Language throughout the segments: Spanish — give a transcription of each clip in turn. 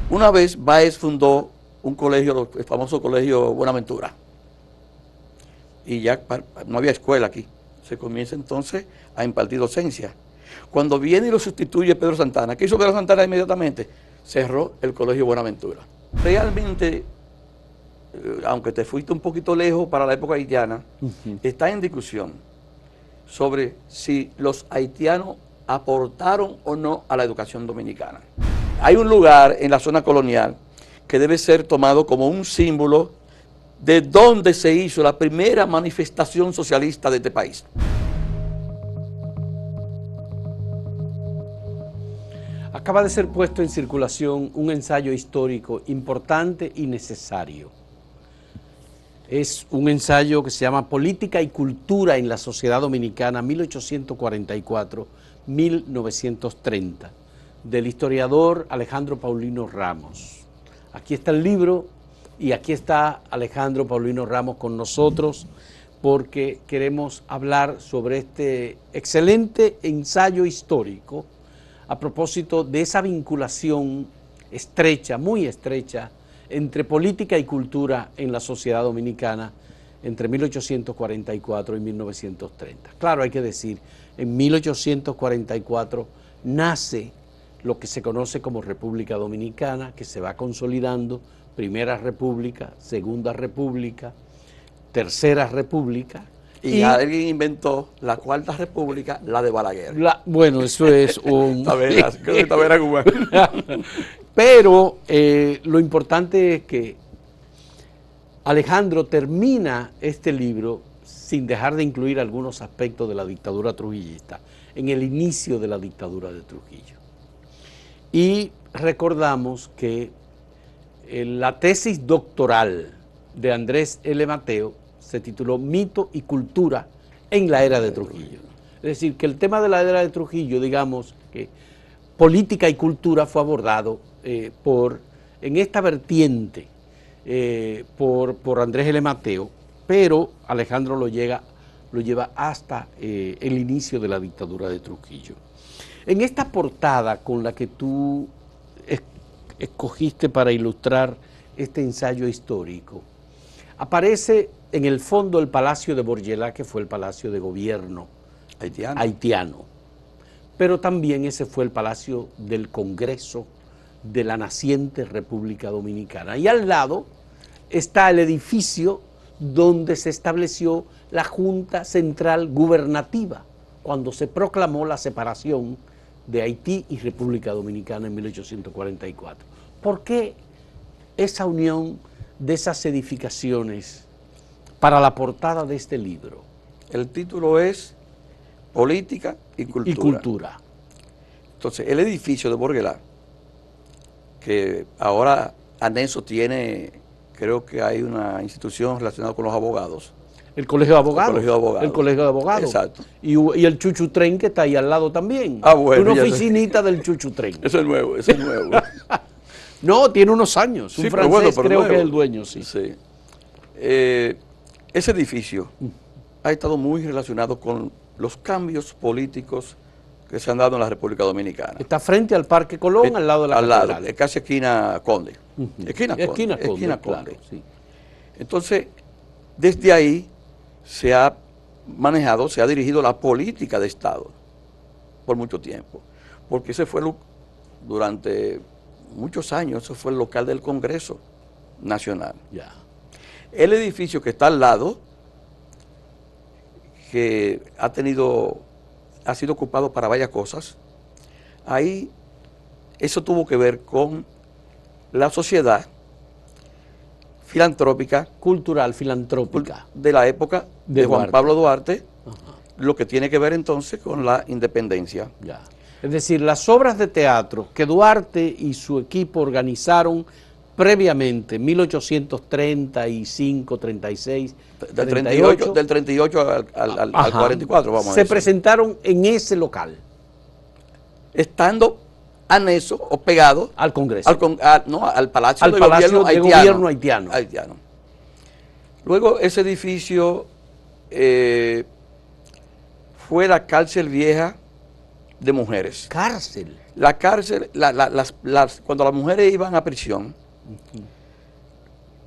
Una vez Báez fundó un colegio, el famoso colegio Buenaventura, y ya no había escuela aquí. Se comienza entonces a impartir docencia. Cuando viene y lo sustituye Pedro Santana, ¿qué hizo Pedro Santana inmediatamente? Cerró el colegio Buenaventura. Realmente, aunque te fuiste un poquito lejos para la época haitiana, está en discusión sobre si los haitianos aportaron o no a la educación dominicana. Hay un lugar en la zona colonial que debe ser tomado como un símbolo de donde se hizo la primera manifestación socialista de este país. Acaba de ser puesto en circulación un ensayo histórico importante y necesario. Es un ensayo que se llama Política y Cultura en la Sociedad Dominicana 1844-1930, del historiador Alejandro Paulino Ramos. Aquí está el libro y aquí está Alejandro Paulino Ramos con nosotros porque queremos hablar sobre este excelente ensayo histórico a propósito de esa vinculación estrecha, muy estrecha, entre política y cultura en la sociedad dominicana entre 1844 y 1930. Claro, hay que decir, en 1844 nace lo que se conoce como República Dominicana, que se va consolidando, Primera República, Segunda República, Tercera República. Y alguien inventó la Cuarta República, la de Balaguer. Bueno, eso es un... Tavera cubana. Pero lo importante es que Alejandro termina este libro sin dejar de incluir algunos aspectos de la dictadura trujillista, en el inicio de la dictadura de Trujillo. Y recordamos que la tesis doctoral de Andrés L. Mateo se tituló Mito y Cultura en la era de Trujillo. Es decir, que el tema de la era de Trujillo, digamos que política y cultura fue abordado en esta vertiente por Andrés L. Mateo, pero Alejandro lo lleva hasta el inicio de la dictadura de Trujillo. En esta portada con la que tú escogiste para ilustrar este ensayo histórico, aparece en el fondo el Palacio de Borgelá, que fue el palacio de gobierno haitiano. Pero también ese fue el Palacio del Congreso de la naciente República Dominicana. Y al lado está el edificio donde se estableció la Junta Central Gubernativa, cuando se proclamó la separación de Haití y República Dominicana en 1844. ¿Por qué esa unión de esas edificaciones para la portada de este libro? El título es Política y Cultura. Entonces, el edificio de Borgelá, que ahora anexo tiene, creo que hay una institución relacionada con los abogados. El Colegio de Abogados. El Colegio de Abogados. Exacto. Y el Chuchutren, que está ahí al lado también. Ah, bueno. Una oficinita del Chuchutren. Eso es nuevo. No, tiene unos años. Sí, un francés pero creo nuevo. Que es el dueño, sí. Ese edificio ha estado muy relacionado con los cambios políticos que se han dado en la República Dominicana. Está frente al Parque Colón, al lado de la catedral. Lado, es casi esquina Conde. Esquina Conde. Claro, sí. Entonces, desde ahí se ha manejado, se ha dirigido la política de Estado por mucho tiempo, porque ese fue durante muchos años, eso fue el local del Congreso Nacional. Ya. El edificio que está al lado, que ha sido ocupado para varias cosas, ahí eso tuvo que ver con la sociedad filantrópica, cultural, filantrópica, de la época de Juan Pablo Duarte, Ajá. Lo que tiene que ver entonces con la independencia. Ya. Es decir, las obras de teatro que Duarte y su equipo organizaron previamente, 1835, 36, del 38 al 44, vamos a decir. Se presentaron en ese local. Estando anexo o pegado al Congreso. Al Palacio de Gobierno haitiano. Luego ese edificio fue la cárcel vieja de mujeres. Cárcel. La cárcel, cuando las mujeres iban a prisión,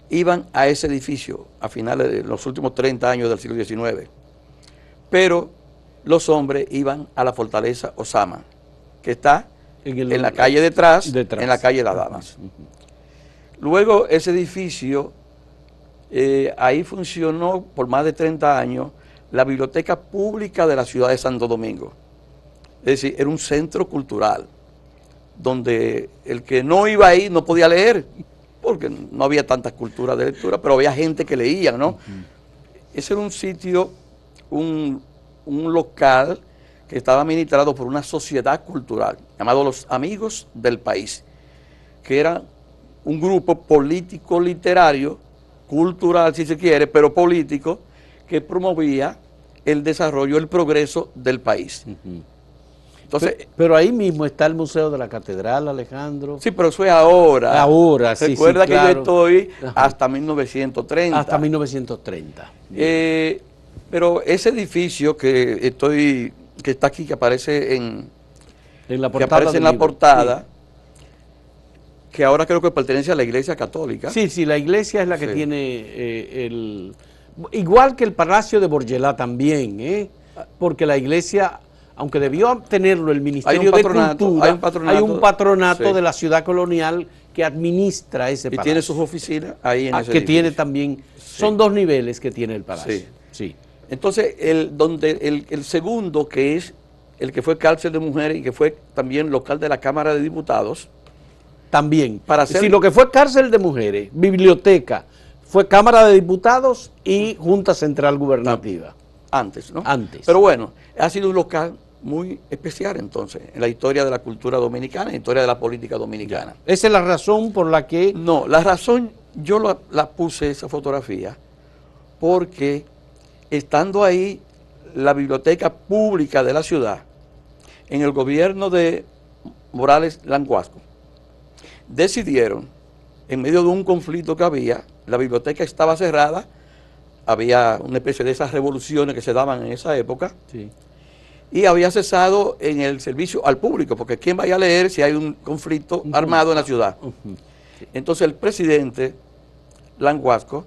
iban a ese edificio a finales de los últimos 30 años del siglo XIX. Pero los hombres iban a la fortaleza Osama, que está en la calle detrás, en la calle Las Damas. Luego ese edificio, ahí funcionó por más de 30 años la Biblioteca Pública de la ciudad de Santo Domingo. Es decir, era un centro cultural, donde el que no iba ahí no podía leer, porque no había tantas culturas de lectura, pero había gente que leía, ¿no? Ese era un sitio, un local que estaba administrado por una sociedad cultural, llamado Los Amigos del País, que era un grupo político literario, cultural si se quiere, pero político, que promovía el desarrollo, el progreso del país. Entonces, pero ahí mismo está el Museo de la Catedral, Alejandro. Sí, pero eso es ahora. Ahora, sí. Recuerda que claro. yo estoy hasta 1930. Hasta 1930. Pero ese edificio que está aquí, que aparece en la portada, que aparece en la portada, sí, que ahora creo que pertenece a la Iglesia Católica. Sí, la iglesia es la que tiene igual que el Palacio de Borgelá también, porque la iglesia, aunque debió tenerlo el Ministerio de Cultura, hay un patronato de la ciudad colonial que administra ese palacio. Y tiene sus oficinas ahí en ese que edificio. Tiene también, son 2 niveles que tiene el palacio. Sí. Entonces, el segundo, que es el que fue cárcel de mujeres y que fue también local de la Cámara de Diputados. También. Lo que fue cárcel de mujeres, biblioteca, fue Cámara de Diputados y Junta Central Gubernativa. Antes, ¿no? Antes. Pero bueno, ha sido un local muy especial entonces, en la historia de la cultura dominicana, en la historia de la política dominicana. ¿Esa es la razón por la que...? No, la razón, yo la puse esa fotografía, porque estando ahí la biblioteca pública de la ciudad, en el gobierno de Morales Languasco, decidieron, en medio de un conflicto que había, la biblioteca estaba cerrada, había una especie de esas revoluciones que se daban en esa época, sí, y había cesado en el servicio al público, porque ¿quién vaya a leer si hay un conflicto armado en la ciudad? Sí. Entonces el presidente Languasco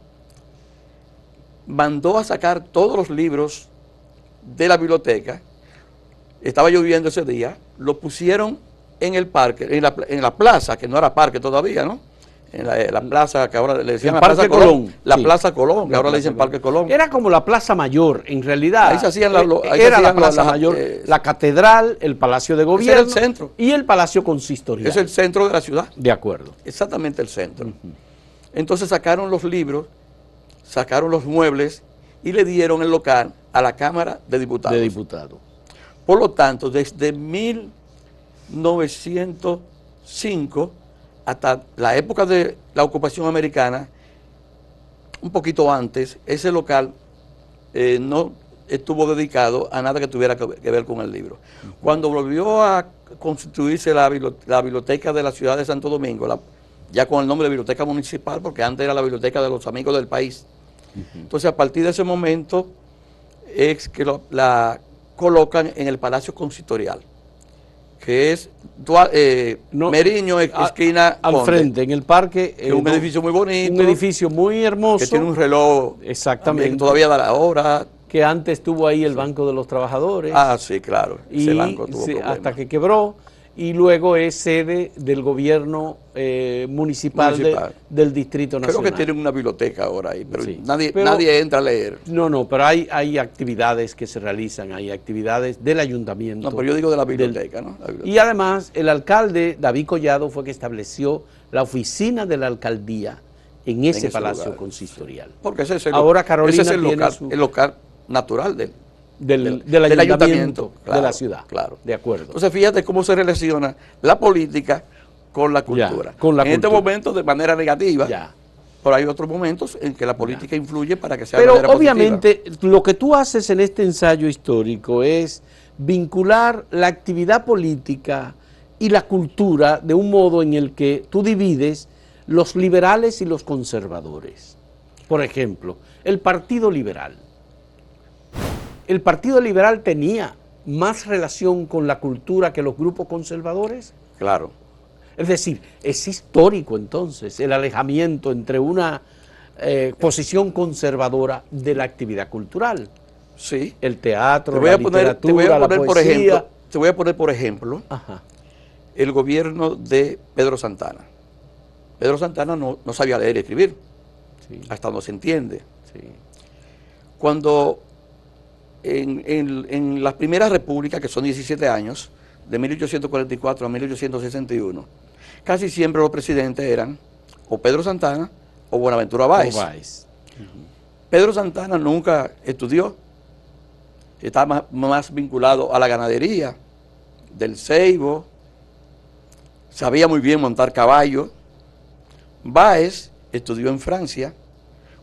mandó a sacar todos los libros de la biblioteca, estaba lloviendo ese día, lo pusieron en el parque, en la plaza, que no era parque todavía, ¿no? En la plaza que ahora le decían la Plaza Colón. La Plaza Colón, que ahora le dicen Parque Colón. Era como la Plaza Mayor, en realidad. Ahí se hacían la Plaza Mayor, la Catedral, el Palacio de Gobierno. Ese era el centro. Y el Palacio Consistorial. Es el centro de la ciudad. De acuerdo. Exactamente el centro. Entonces sacaron los libros, sacaron los muebles y le dieron el local a la Cámara de Diputados. Por lo tanto, desde 1905 hasta la época de la ocupación americana, un poquito antes, ese local no estuvo dedicado a nada que tuviera que ver con el libro. Cuando volvió a constituirse la biblioteca de la ciudad de Santo Domingo, ya con el nombre de Biblioteca Municipal, porque antes era la Biblioteca de los Amigos del País. Entonces, a partir de ese momento, es que la colocan en el Palacio Consistorial, que es Meriño, esquina al Conde, frente, en el parque. Es un edificio muy bonito. Un edificio muy hermoso. Que tiene un reloj. Exactamente. Que todavía da la hora. Que antes tuvo ahí el Banco de los Trabajadores. Ah, sí, claro. Ese banco tuvo hasta que quebró. Y luego es sede del gobierno municipal. Del Distrito Nacional. Creo que tienen una biblioteca ahora ahí, pero nadie entra a leer. No, pero hay actividades que se realizan, hay actividades del ayuntamiento. No, pero yo digo de la biblioteca, ¿no? La biblioteca. Y además, el alcalde David Collado fue que estableció la oficina de la alcaldía en ese Palacio lugar, Consistorial. Porque ese es ahora Carolina ese es el local natural del ayuntamiento claro, de la ciudad. Claro. De acuerdo. Entonces, fíjate cómo se relaciona la política con la cultura. Este momento de manera negativa. Pero hay otros momentos en que la política influye para que sea de manera obviamente positiva. Lo que tú haces en este ensayo histórico es vincular la actividad política y la cultura de un modo en el que tú divides los liberales y los conservadores. Por ejemplo, el Partido Liberal. El Partido Liberal tenía más relación con la cultura que los grupos conservadores? Claro. Es decir, es histórico entonces el alejamiento entre una posición conservadora de la actividad cultural. Sí. El teatro, la literatura, la poesía. Te voy a poner por ejemplo Ajá. el gobierno de Pedro Santana. Pedro Santana no sabía leer y escribir, Sí, hasta donde se entiende. sí. Cuando en las primeras repúblicas, que son 17 años, de 1844 a 1861, casi siempre los presidentes eran o Pedro Santana o Buenaventura Báez. Pedro Santana nunca estudió, estaba más vinculado a la ganadería, del ceibo, sabía muy bien montar caballo. Báez estudió en Francia,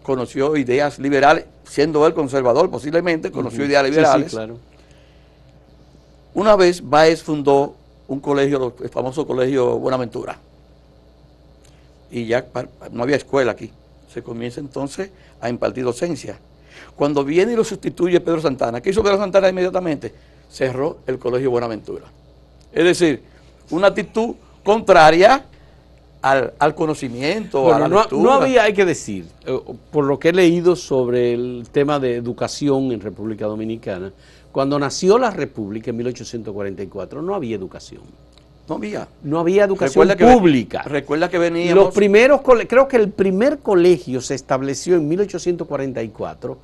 conoció ideas liberales, siendo él conservador posiblemente, conoció ideas liberales. Sí, sí, claro. Una vez Báez fundó un colegio, el famoso colegio Buenaventura, y ya no había escuela aquí. Se comienza entonces a impartir docencia. Cuando viene y lo sustituye Pedro Santana, ¿qué hizo Pedro Santana inmediatamente? Cerró el colegio Buenaventura. Es decir, una actitud contraria al conocimiento, Bueno, a la lectura. No había, hay que decir, por lo que he leído sobre el tema de educación en República Dominicana, cuando nació la República en 1844 no había educación. No había. No había educación pública. Recuerda que veníamos... Los primeros, creo que el primer colegio se estableció en 1844,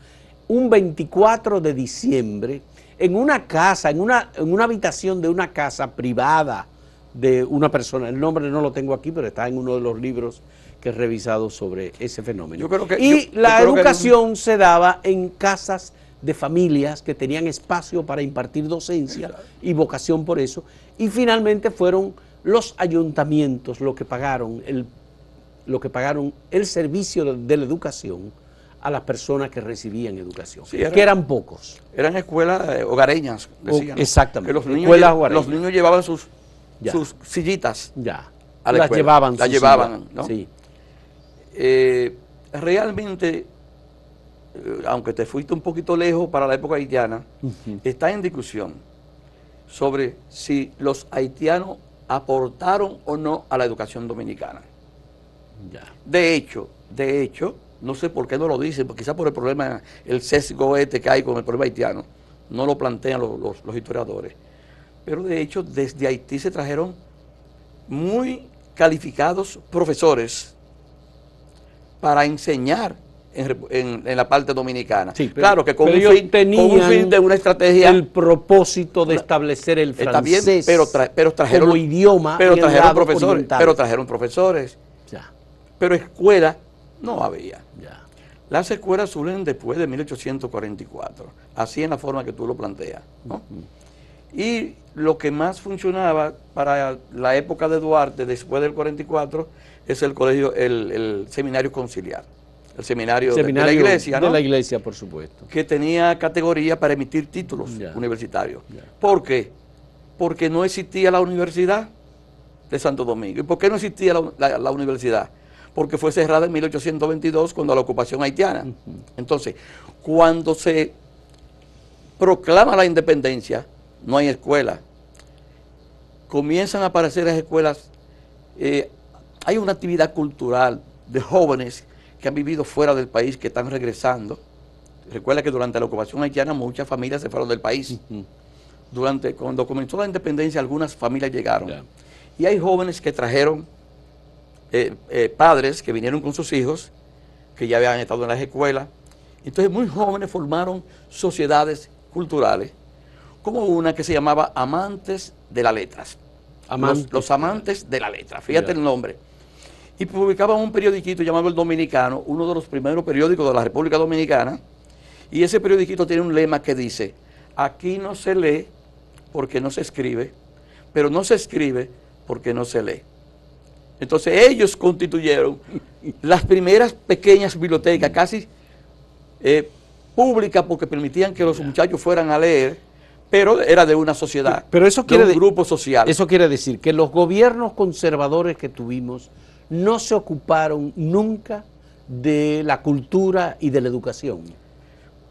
un 24 de diciembre, en una casa, en una habitación de una casa privada de una persona. El nombre no lo tengo aquí, pero está en uno de los libros que he revisado sobre ese fenómeno. Yo creo que, y yo la creo educación se daba en casas de familias que tenían espacio para impartir docencia y vocación por eso, y finalmente fueron los ayuntamientos los que pagaron el servicio de la educación a las personas que recibían educación, sí, que eran pocos. Eran escuelas hogareñas, decían. Exactamente. Que los niños llevaban sus sillitas a la escuela. Las llevaban, ¿no? Sí. Realmente, aunque te fuiste un poquito lejos para la época haitiana, está en discusión sobre si los haitianos aportaron o no a la educación dominicana. Ya. De hecho, no sé por qué no lo dicen, quizás por el problema, el sesgo que hay con el problema haitiano, no lo plantean los historiadores. Pero de hecho, desde Haití se trajeron muy calificados profesores para enseñar en la parte dominicana. Sí, claro que con un tenían fin de una estrategia. El propósito de establecer el francés bien, pero trajeron, como idioma. Pero trajeron profesores. Ya. Pero escuela no había. Ya. Las escuelas surgen después de 1844, así en la forma que tú lo planteas, ¿no? Y lo que más funcionaba para la época de Duarte, después del 44, es el colegio, el seminario conciliar, el seminario de la iglesia, ¿no? De la iglesia, por supuesto. Que tenía categoría para emitir títulos universitarios. ¿Por qué? Porque no existía la Universidad de Santo Domingo. ¿Y por qué no existía la universidad? Porque fue cerrada en 1822 cuando la ocupación haitiana. Entonces, cuando se proclama la independencia, no hay escuela. Comienzan a aparecer las escuelas. Hay una actividad cultural de jóvenes que han vivido fuera del país, que están regresando. Recuerda que durante la ocupación haitiana muchas familias se fueron del país. Cuando comenzó la independencia, algunas familias llegaron. Y hay jóvenes que trajeron padres que vinieron con sus hijos, que ya habían estado en las escuelas. Entonces muy jóvenes formaron sociedades culturales, como una que se llamaba Amantes de las Letras. Los Amantes de la Letra, fíjate el nombre. Y publicaban un periodiquito llamado El Dominicano, uno de los primeros periódicos de la República Dominicana, y ese periodiquito tiene un lema que dice: aquí no se lee porque no se escribe, pero no se escribe porque no se lee. Entonces ellos constituyeron las primeras pequeñas bibliotecas, casi públicas, porque permitían que los muchachos fueran a leer, pero era de una sociedad, pero eso quiere de un grupo social. Eso quiere decir que los gobiernos conservadores que tuvimos no se ocuparon nunca de la cultura y de la educación.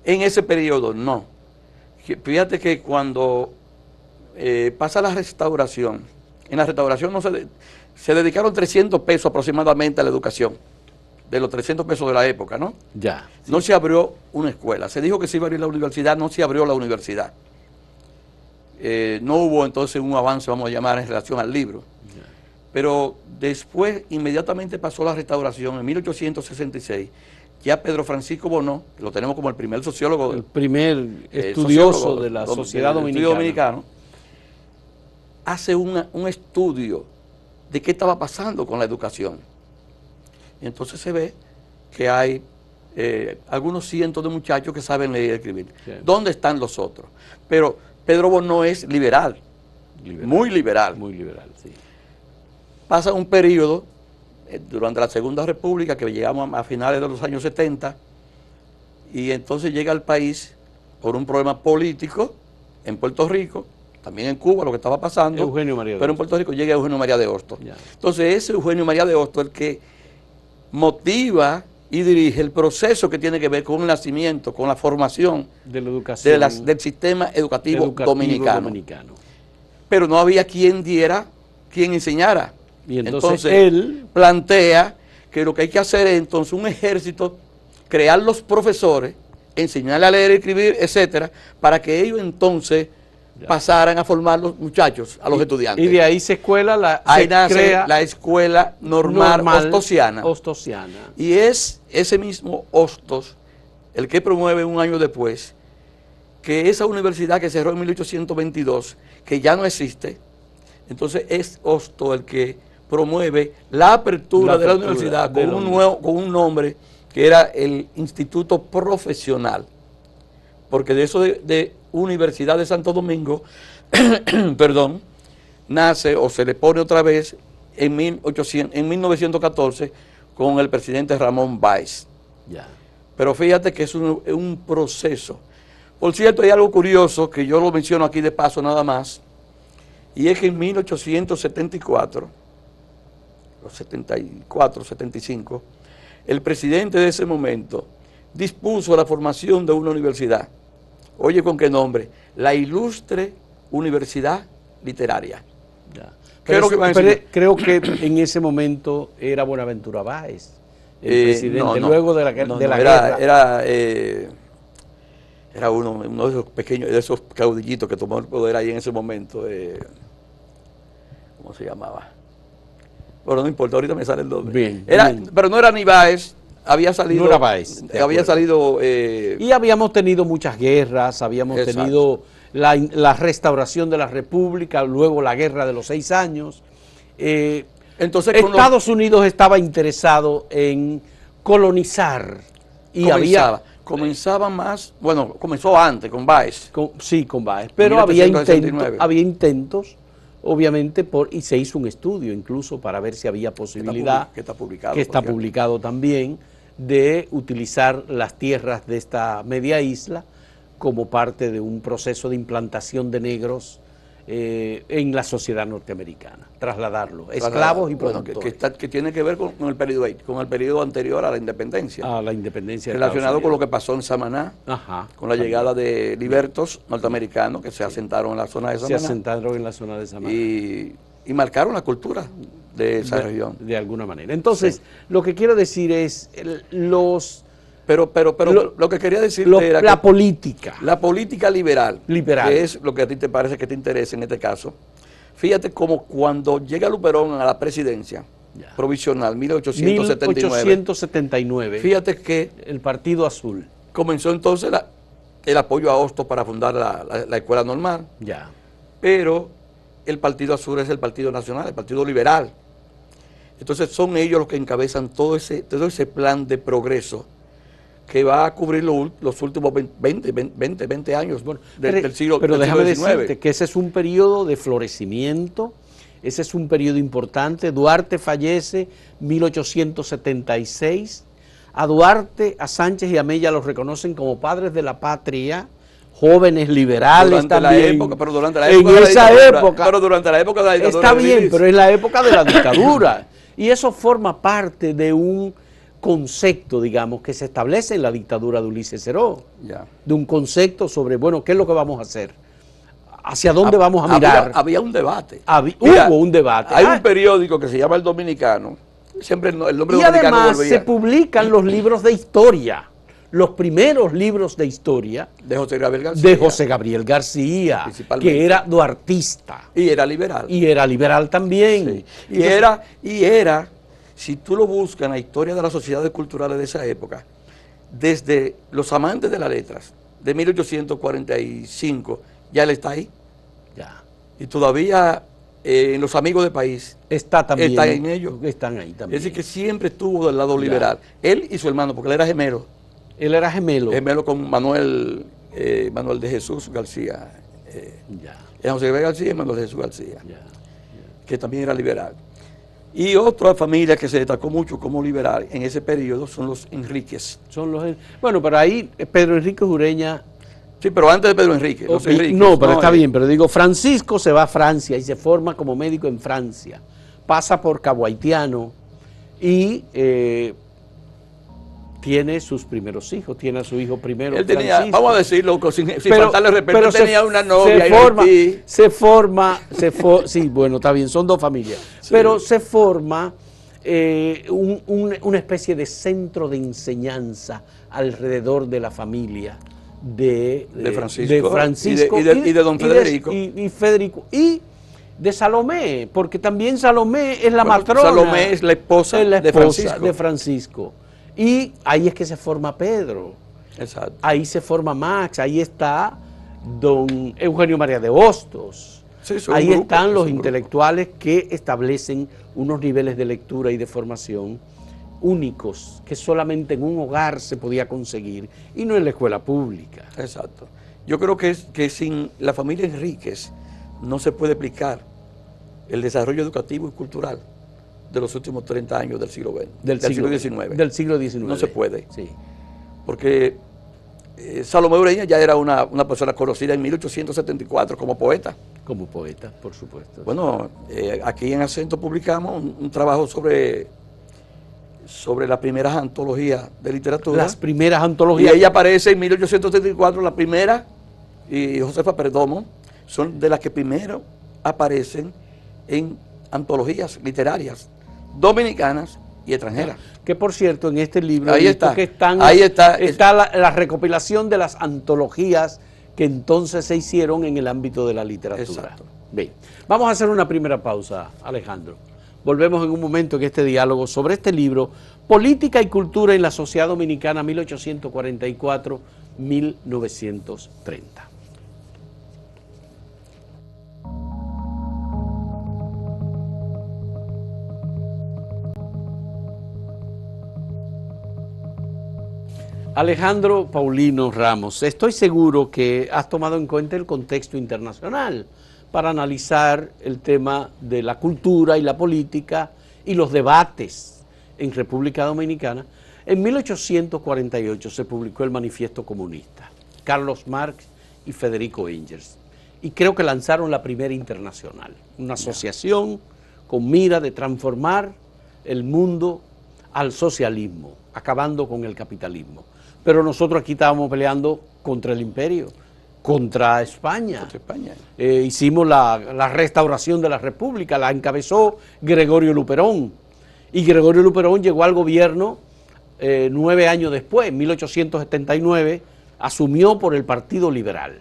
En ese periodo, no. Fíjate que cuando pasa la restauración. En la restauración se dedicaron 300 pesos aproximadamente a la educación, de los 300 pesos de la época, ¿no? Ya. Sí. No se abrió una escuela. Se dijo que se iba a abrir la universidad, no se abrió la universidad. No hubo entonces un avance, vamos a llamar, en relación al libro. Ya. Pero después, inmediatamente pasó la restauración, en 1866, ya Pedro Francisco Bonó, que lo tenemos como el primer sociólogo. El primer estudioso de la sociedad dominicana. Hace un estudio de qué estaba pasando con la educación. Y entonces se ve que hay algunos cientos de muchachos que saben leer y escribir. Sí. ¿Dónde están los otros? Pero Pedro Bonó es liberal, muy liberal. Muy liberal, sí. Pasa un periodo durante la Segunda República, que llegamos a finales de los años 70, y entonces llega al país por un problema político en Puerto Rico, también en Cuba lo que estaba pasando, Eugenio María de pero en Puerto Rico llega Eugenio María de Hostos. Ya. Entonces es Eugenio María de Hostos el que motiva y dirige el proceso que tiene que ver con el nacimiento, con la formación de la educación, del sistema educativo dominicano. Pero no había quien enseñara. Y entonces él plantea que lo que hay que hacer es entonces un ejército, crear los profesores, enseñarle a leer y escribir, etcétera, para que ellos entonces pasaran a formar los muchachos, a los estudiantes. Y de ahí se nace la escuela normal hostosiana. Y es ese mismo Hostos el que promueve un año después que esa universidad que cerró en 1822, que ya no existe, entonces es Hostos el que promueve la apertura de la universidad con un nombre que era el Instituto Profesional, porque de eso de Universidad de Santo Domingo, perdón, nace o se le pone otra vez en 1914 con el presidente Ramón Báez. Ya. Pero fíjate que es un proceso. Por cierto, hay algo curioso que yo lo menciono aquí de paso nada más, y es que en 1874, los 74, 75, el presidente de ese momento dispuso la formación de una universidad. Oye, ¿con qué nombre? La Ilustre Universidad Literaria. Ya. Creo que en ese momento era Buenaventura Báez, el presidente, luego de la guerra. Era uno de esos pequeños, de esos caudillitos que tomó el poder ahí en ese momento. ¿Cómo se llamaba? Bueno, no importa, ahorita me sale el nombre. Bien. Pero no era ni Báez. Había salido, no era Báez, había salido y habíamos tenido muchas guerras, habíamos tenido la restauración de la República, luego la guerra de los 6 años. Entonces Estados Unidos estaba interesado en colonizar y comenzaba más, bueno, comenzó antes con Báez. Sí, con Báez, pero había intentos, obviamente, y se hizo un estudio incluso para ver si había posibilidad, que está publicado, que está publicado también, de utilizar las tierras de esta media isla como parte de un proceso de implantación de negros en la sociedad norteamericana, trasladarlo, esclavos y productores. Que tiene que ver con el periodo anterior a la independencia. A la independencia. Relacionado con lo que pasó en Samaná, con la llegada de libertos norteamericanos que se asentaron en la zona de Samaná. Se asentaron en la zona de Samaná. Y marcaron la cultura de esa región. De alguna manera. Entonces, lo que quiero decir es, Pero lo que quería decir era la política. La política liberal. Que es lo que a ti te parece que te interesa en este caso. Fíjate como cuando llega Luperón a la presidencia provisional, 1879. Fíjate que el Partido Azul comenzó entonces el apoyo a Hostos para fundar la escuela normal. Ya. Pero el Partido Azul es el Partido Nacional, el Partido Liberal. Entonces son ellos los que encabezan todo ese plan de progreso que va a cubrir los últimos 20 años del siglo XIX. Pero déjame decirte que ese es un periodo de florecimiento, ese es un periodo importante. Duarte fallece 1876. A Duarte, a Sánchez y a Mella los reconocen como padres de la patria, jóvenes liberales también. Pero durante la época de la dictadura. Está bien, pero es la época de la dictadura. Y eso forma parte de un concepto, digamos, que se establece en la dictadura de Ulises Seró, de un concepto sobre, bueno, ¿qué es lo que vamos a hacer? ¿Hacia dónde vamos a mirar? Había un debate. Hubo un debate. Hay un periódico que se llama El Dominicano. Siempre el nombre y dominicano además volvía. se publican los libros de historia. Los primeros libros de historia De José Gabriel García. de José Gabriel García, Principalmente. que era duartista. Y era liberal. Y era liberal también. Sí. Y era, si tú lo buscas en la historia de las sociedades culturales de esa época, desde los amantes de las letras, de 1845, ya él está ahí. Ya. Y todavía en los amigos del país Está también. están en ellos. Están ahí también. Es decir, que siempre estuvo del lado liberal. Él y su hermano, porque él era gemelo. Él era gemelo. Gemelo con Manuel de Jesús García. Ya, José Gabriel García y Manuel de Jesús García, ya. que también era liberal. Y otra familia que se destacó mucho como liberal en ese periodo son los Enríquez. Son los. Bueno, pero ahí Pedro Enrique Ureña. Sí, pero antes de Pedro Enrique, los Enríquez. No, pero está bien, pero digo, Francisco se va a Francia y se forma como médico en Francia. Pasa por Cabo Haitiano y tiene sus primeros hijos, tiene a su hijo primero. Él tenía, Francisco. vamos a decirlo sin Pero- faltarle respeto, pero él tenía una novia. Sí, bueno, está bien, son dos familias. Sí. Pero se forma una especie de centro de enseñanza alrededor de la familia de Francisco y de don Federico. Y Federico. Y de Salomé, porque también Salomé es la Bueno, matrona. Salomé es la esposa, de Francisco. Y ahí es que se forma Pedro. Exacto. Ahí se forma Max, ahí está don Eugenio María de Hostos. Sí, son ahí un grupo, están los son un intelectuales que establecen unos niveles de lectura y de formación únicos que solamente en un hogar se podía conseguir y no en la escuela pública. Exacto. Yo creo que sin la familia Enríquez no se puede explicar el desarrollo educativo y cultural de los últimos 30 años del siglo XX, del siglo XIX. Del siglo XIX. No se puede. Sí. Porque Salomé Ureña ya era una persona conocida en 1874 como poeta. Como poeta, por supuesto. Bueno, aquí en Acento publicamos un trabajo sobre las primeras antologías de literatura. Las primeras Y antologías. ella aparece en 1874, la primera, y Josefa Perdomo, son de las que primero aparecen en antologías literarias dominicanas y extranjeras. Que por cierto, en este libro Ahí he visto está. que Ahí está. la recopilación de las antologías que entonces se hicieron en el ámbito de la literatura. Exacto. Bien, vamos a hacer una primera pausa, Alejandro. Volvemos en un momento en este diálogo sobre este libro, Política y Cultura en la Sociedad Dominicana 1844-1930. Alejandro Paulino Ramos, estoy seguro que has tomado en cuenta el contexto internacional para analizar el tema de la cultura y la política y los debates en República Dominicana. En 1848 se publicó el Manifiesto Comunista, Carlos Marx y Federico Engels, y creo que lanzaron la primera internacional, una asociación con mira de transformar el mundo al socialismo, acabando con el capitalismo. Pero nosotros aquí estábamos peleando contra el imperio, contra España. Contra España. Hicimos la restauración de la República, la encabezó Gregorio Luperón. Y Gregorio Luperón llegó al gobierno 9 años después, en 1879, asumió por el Partido Liberal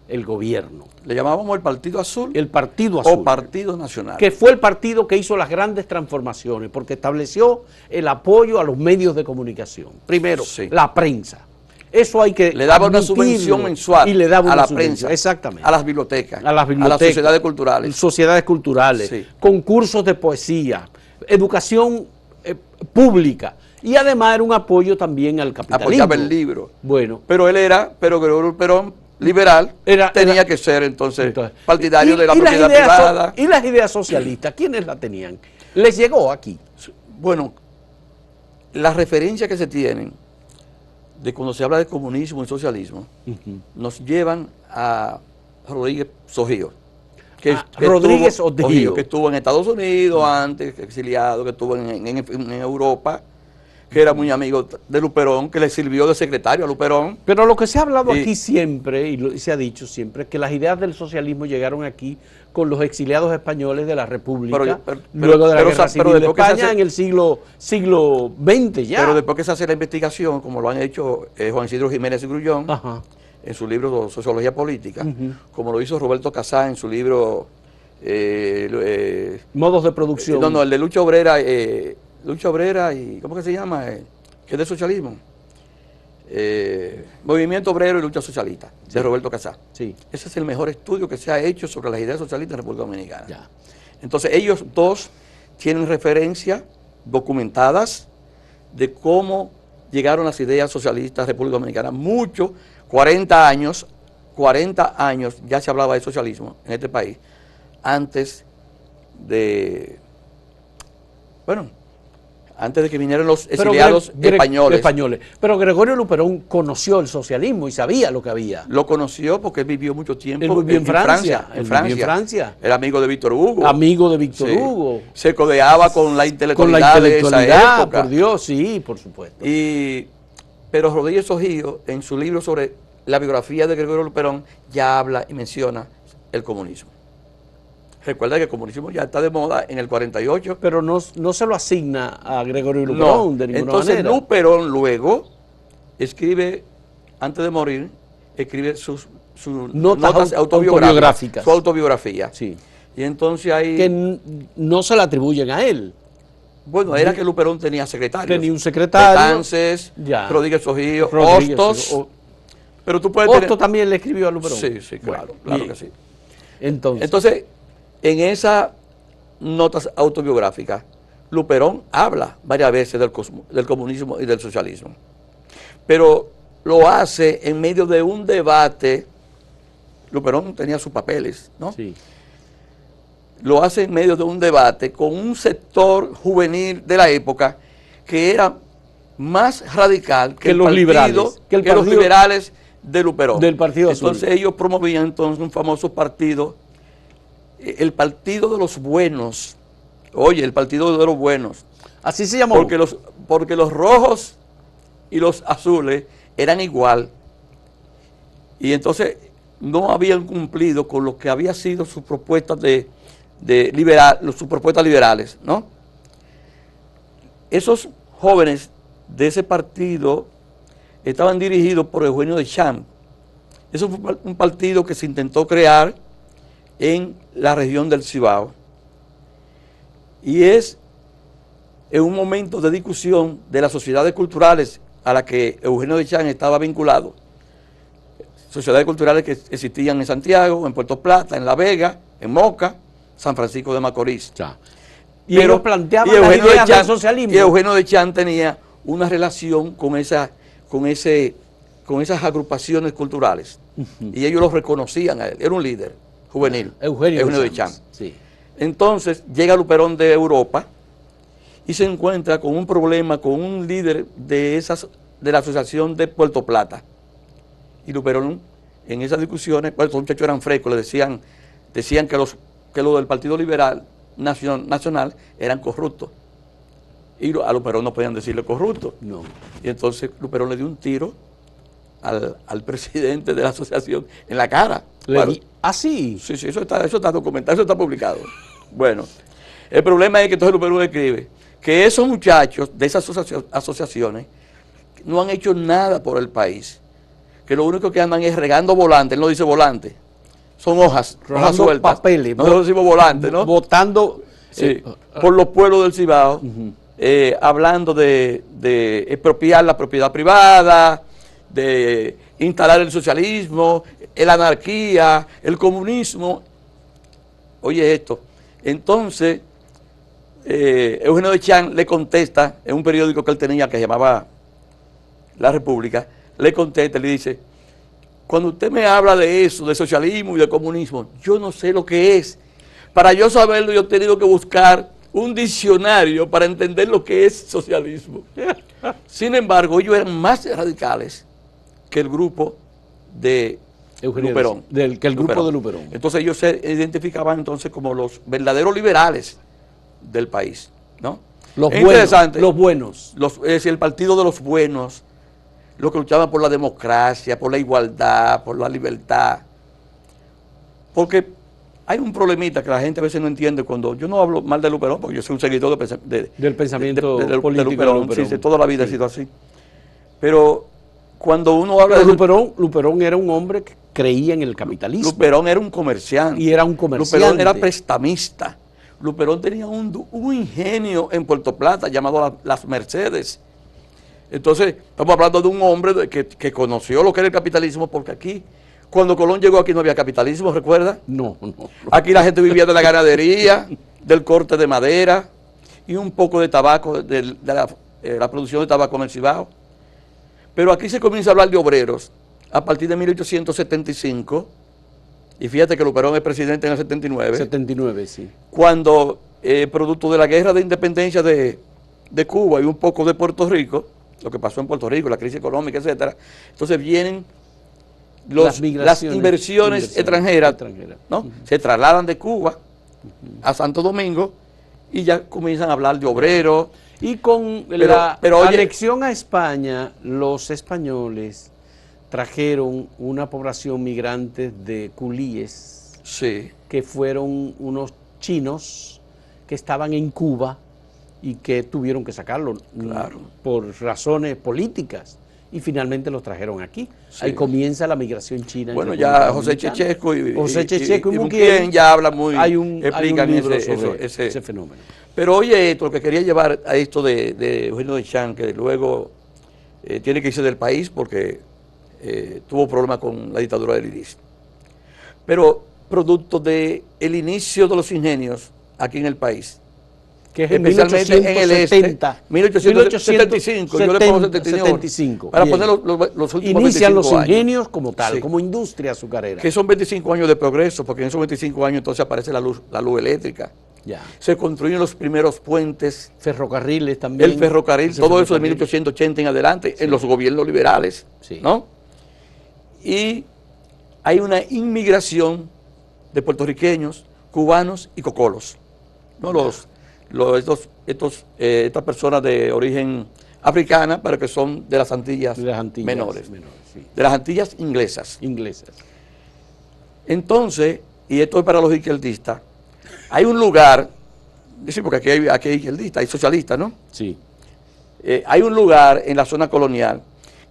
el gobierno. Le llamábamos el Partido Azul. El Partido Azul. O Partido Nacional. Que fue el partido que hizo las grandes transformaciones, porque estableció el apoyo a los medios de comunicación. Primero, Sí. la prensa. Eso hay que Le daba una admitirlo. subvención mensual Y le daba a una la subvención, prensa, exactamente. a las bibliotecas, A las bibliotecas, sociedades culturales. Sociedades culturales, Sí. concursos de poesía, educación pública. Y además era un apoyo también al capitalismo. Apoyaba el libro. Bueno. Pero Gregorio Luperón, liberal, tenía que ser entonces partidario de la propiedad privada. ¿Y las ideas socialistas? ¿Quiénes la tenían? ¿Les llegó aquí? Bueno, las referencias que se tienen de cuando se habla de comunismo y socialismo nos llevan a Rodríguez Sojío. Rodríguez Ojío. Que estuvo en Estados Unidos antes, exiliado, que estuvo en Europa, que era muy amigo de Luperón, que le sirvió de secretario a Luperón. Pero lo que se ha hablado aquí siempre, y se ha dicho siempre, es que las ideas del socialismo llegaron aquí con los exiliados españoles de la República, luego de la Guerra Civil de España en el siglo XX ya. Pero después que se hace la investigación, como lo han hecho Juan Isidro Jiménez y Grullón, en su libro Sociología Política, como lo hizo Roberto Casá en su libro Modos de producción. No, el de Lucha Obrera y, ¿cómo que se llama? Que es de socialismo. Movimiento Obrero y Lucha Socialista, de Roberto Casá. Sí. Ese es el mejor estudio que se ha hecho sobre las ideas socialistas en República Dominicana. Ya. Entonces ellos dos tienen referencias documentadas de cómo llegaron las ideas socialistas en República Dominicana. 40 años ya se hablaba de socialismo en este país, antes de que vinieran los exiliados españoles. Pero Gregorio Luperón conoció el socialismo y sabía lo que había. Lo conoció porque él vivió mucho tiempo en Francia. Era amigo de Víctor Hugo. Amigo de Víctor Hugo. Se codeaba con la intelectualidad de esa época. Por Dios, sí, por supuesto. Pero Rodríguez Ojío, en su libro sobre la biografía de Gregorio Luperón, ya habla y menciona el comunismo. Recuerda que el comunismo ya está de moda en el 48. Pero no se lo asigna a Gregorio Luperón de ninguna manera. Entonces Luperón luego escribe, antes de morir, escribe sus notas autobiográficas. Su autobiografía. Sí. Y entonces ahí... Que no se le atribuyen a él. Bueno, era que Luperón tenía secretarios. Tenía un secretario. Betances, Rodríguez Ojío, Hostos. Pero tú puedes Hostos también le escribió a Luperón. Sí, claro, claro que sí. Entonces, en esas notas autobiográficas, Luperón habla varias veces del comunismo y del socialismo. Pero lo hace en medio de un debate. Luperón tenía sus papeles, ¿no? Sí. Lo hace en medio de un debate con un sector juvenil de la época que era más radical que los liberales de Luperón. Del Partido Azul. Entonces ellos promovían entonces un famoso partido, el Partido de los Buenos. Oye, el Partido de los Buenos. Así se llamó. Porque los rojos y los azules eran igual. Y entonces no habían cumplido con lo que había sido sus propuestas sus propuestas liberales, ¿no? Esos jóvenes de ese partido estaban dirigidos por Eugenio de Champ. Eso fue un partido que se intentó crear en la región del Cibao. Y es en un momento de discusión de las sociedades culturales a las que Eugenio de Champ estaba vinculado. Sociedades culturales que existían en Santiago, en Puerto Plata, en La Vega, en Moca, San Francisco de Macorís. Ya. Y ellos planteaban las ideas del socialismo. Y Eugenio de Champ tenía una relación con esas agrupaciones culturales. Y ellos lo reconocían a él. Era un líder juvenil. Eugenio de Champ. Sí. Entonces llega Luperón de Europa y se encuentra con un problema con un líder de la asociación de Puerto Plata. Y Luperón, en esas discusiones, pues los muchachos eran frescos, le decían que los del Partido Liberal Nacional eran corruptos. Y a Luperón no podían decirle corrupto. No. Y entonces Luperón le dio un tiro al presidente de la asociación en la cara. Sí. Sí, eso está documentado, eso está publicado. Bueno, el problema es que entonces Luperón escribe que esos muchachos de esas asociaciones no han hecho nada por el país, que lo único que andan es regando volantes. Él no dice volantes, son hojas sueltas. Papeles. Nosotros decimos volantes, ¿no? Votando por los pueblos del Cibao, hablando de expropiar la propiedad privada, de instalar el socialismo, la anarquía, el comunismo. Oye esto. Entonces, Eugenio de Champ le contesta en un periódico que él tenía que se llamaba La República, le contesta y le dice: cuando usted me habla de eso, de socialismo y de comunismo, yo no sé lo que es. Para yo saberlo, yo he tenido que buscar un diccionario para entender lo que es socialismo. Sin embargo, ellos eran más radicales que el grupo de Luperón. Que el grupo de Luperón. Entonces ellos se identificaban entonces como los verdaderos liberales del país, ¿no? Los Es buenos, interesante. los buenos. Es decir, el partido de los buenos, los que luchaban por la democracia, por la igualdad, por la libertad. Porque hay un problemita que la gente a veces no entiende cuando yo no hablo mal de Luperón, porque yo soy un seguidor del pensamiento político de Luperón. Luperón. Sí, toda la vida Sí. ha sido así. Pero cuando uno habla Pero de Luperón era un hombre que creía en el capitalismo. Luperón era un comerciante. Y era un comerciante. Luperón era prestamista. Luperón tenía un ingenio en Puerto Plata llamado Las Mercedes. Entonces, estamos hablando de un hombre que conoció lo que era el capitalismo, porque aquí, cuando Colón llegó aquí no había capitalismo, ¿recuerda? No. Aquí la gente vivía de la ganadería, del corte de madera y un poco de tabaco, de la producción de tabaco en el Cibao. Pero aquí se comienza a hablar de obreros a partir de 1875, y fíjate que Luperón es presidente en el 79. 79, sí. Cuando, producto de la guerra de independencia de Cuba y un poco de Puerto Rico, lo que pasó en Puerto Rico, la crisis económica, etcétera, entonces vienen las inversiones extranjeras, ¿no? Se trasladan de Cuba a Santo Domingo y ya comienzan a hablar de obreros. Y con pero oye, anexión a España, los españoles trajeron una población migrante de culíes, sí, que fueron unos chinos que estaban en Cuba y que tuvieron que sacarlo, claro, por razones políticas, y finalmente los trajeron aquí. Sí. Ahí comienza la migración china. Bueno, ya José Checheco y Muquien ya hablan muy, hay un libro sobre ese fenómeno. Pero oye, esto, lo que quería llevar a esto de Eugenio de Champs, que luego tiene que irse del país porque tuvo problemas con la dictadura del IRIS. Pero producto del inicio de los ingenios aquí en el país, que es en especialmente 1870, en el este, 1875, yo le pongo 75, para bien. poner los últimos Inician 25 los años. ingenios como tal, Sí. como industria azucarera. Que son 25 años de progreso, porque en esos 25 años entonces aparece la luz eléctrica. Ya. Se construyen los primeros puentes, Ferrocarriles también. el ferrocarril, Ese todo eso de ferrocarril. 1880 en adelante, en los gobiernos liberales, Sí. ¿no? Y hay una inmigración de puertorriqueños, cubanos y cocolos, ¿no? Estas personas de origen africana, pero que son de las Antillas, menores, sí. de las Antillas inglesas. Inglesas. Entonces, y esto es para los izquierdistas, hay un lugar, sí, porque aquí hay izquierdistas, hay socialistas, ¿no? Sí. Hay un lugar en la zona colonial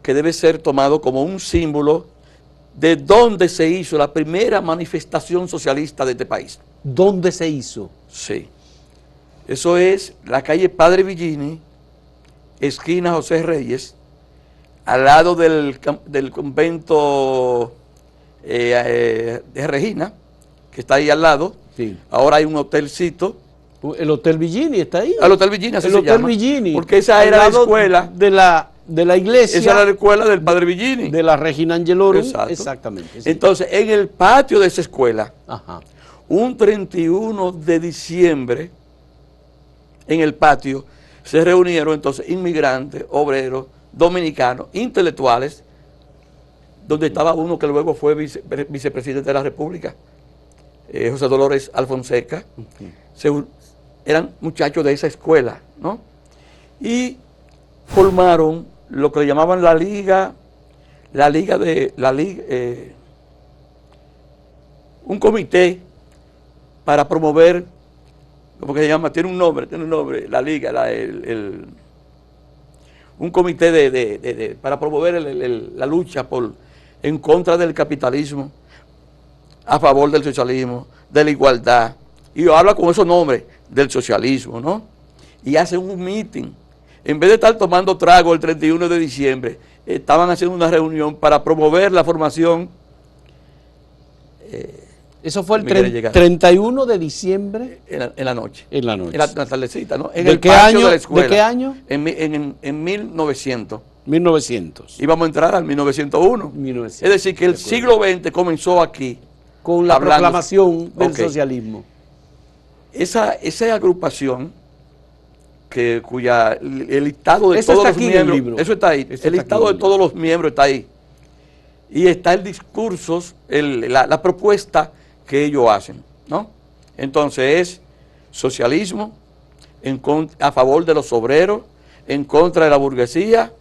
que debe ser tomado como un símbolo de donde se hizo la primera manifestación socialista de este país. ¿Dónde se hizo? Sí. Eso es la calle Padre Villini, esquina José Reyes, al lado del convento de Regina, que está ahí al lado. Sí. Ahora hay un hotelcito. El Hotel Villini está ahí. El Hotel Villini, así el se Hotel llama. Villini. Porque esa al era la lado escuela. De la iglesia. Esa era la escuela del Padre Villini. De la Regina Angelorum. Exacto. Exactamente. Sí. Entonces, en el patio de esa escuela, Ajá. un 31 de diciembre, en el patio, se reunieron entonces inmigrantes, obreros, dominicanos, intelectuales, donde estaba uno que luego fue vicepresidente de la República, José Dolores Alfonseca. Eran muchachos de esa escuela, ¿no? Y formaron lo que le llamaban la liga, un comité para promover, como que se llama, tiene un nombre, la liga, un comité para promover la lucha en contra del capitalismo, a favor del socialismo, de la igualdad, y habla con esos nombres del socialismo, ¿no? Y hacen un meeting. En vez de estar tomando trago el 31 de diciembre, estaban haciendo una reunión para promover la formación. Eso fue el 31 de diciembre. En la noche. En la noche. En la tardecita, ¿no? En ¿De el qué patio año? de la escuela. ¿De qué año? En 1900. 1900. Íbamos a entrar al 1901. 1900. Es decir, que el siglo XX comenzó aquí. Con la proclamación del socialismo. Esa agrupación, el listado de eso todos está los aquí miembros, en el libro. eso está ahí, el listado de todos los miembros está ahí. Y está el discurso, la propuesta que ellos hacen, ¿no? Entonces es socialismo, a favor de los obreros, en contra de la burguesía.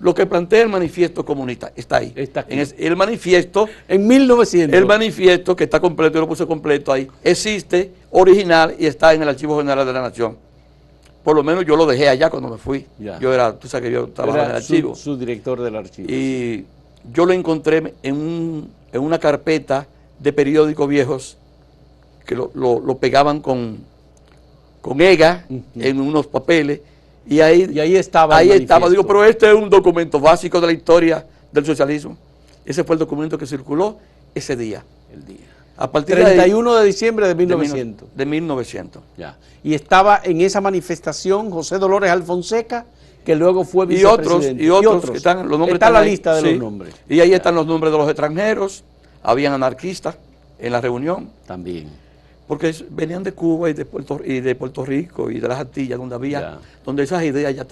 Lo que plantea el manifiesto comunista está ahí. Está aquí. El manifiesto, En 1900. el manifiesto, que está completo, yo lo puse completo ahí, existe, original, y está en el Archivo General de la Nación. Por lo menos yo lo dejé allá cuando me fui. Ya. Tú sabes que yo trabajaba en el archivo. Su director del archivo. Y yo lo encontré en una carpeta de periódicos viejos que lo pegaban con EGA en unos papeles. Y ahí estaba. Digo, pero este es un documento básico de la historia del socialismo. Ese fue el documento que circuló ese día. El día. A partir 31 de diciembre de 1900. De 1900. Ya. Y estaba en esa manifestación José Dolores Alfonseca, que luego fue vicepresidente. Y otros que están, los nombres está están la ahí, lista de sí. los nombres. Y ahí están los nombres de los extranjeros. Habían anarquistas en la reunión. También. Porque venían de Cuba y de Puerto Rico y de las Antillas, donde esas ideas ya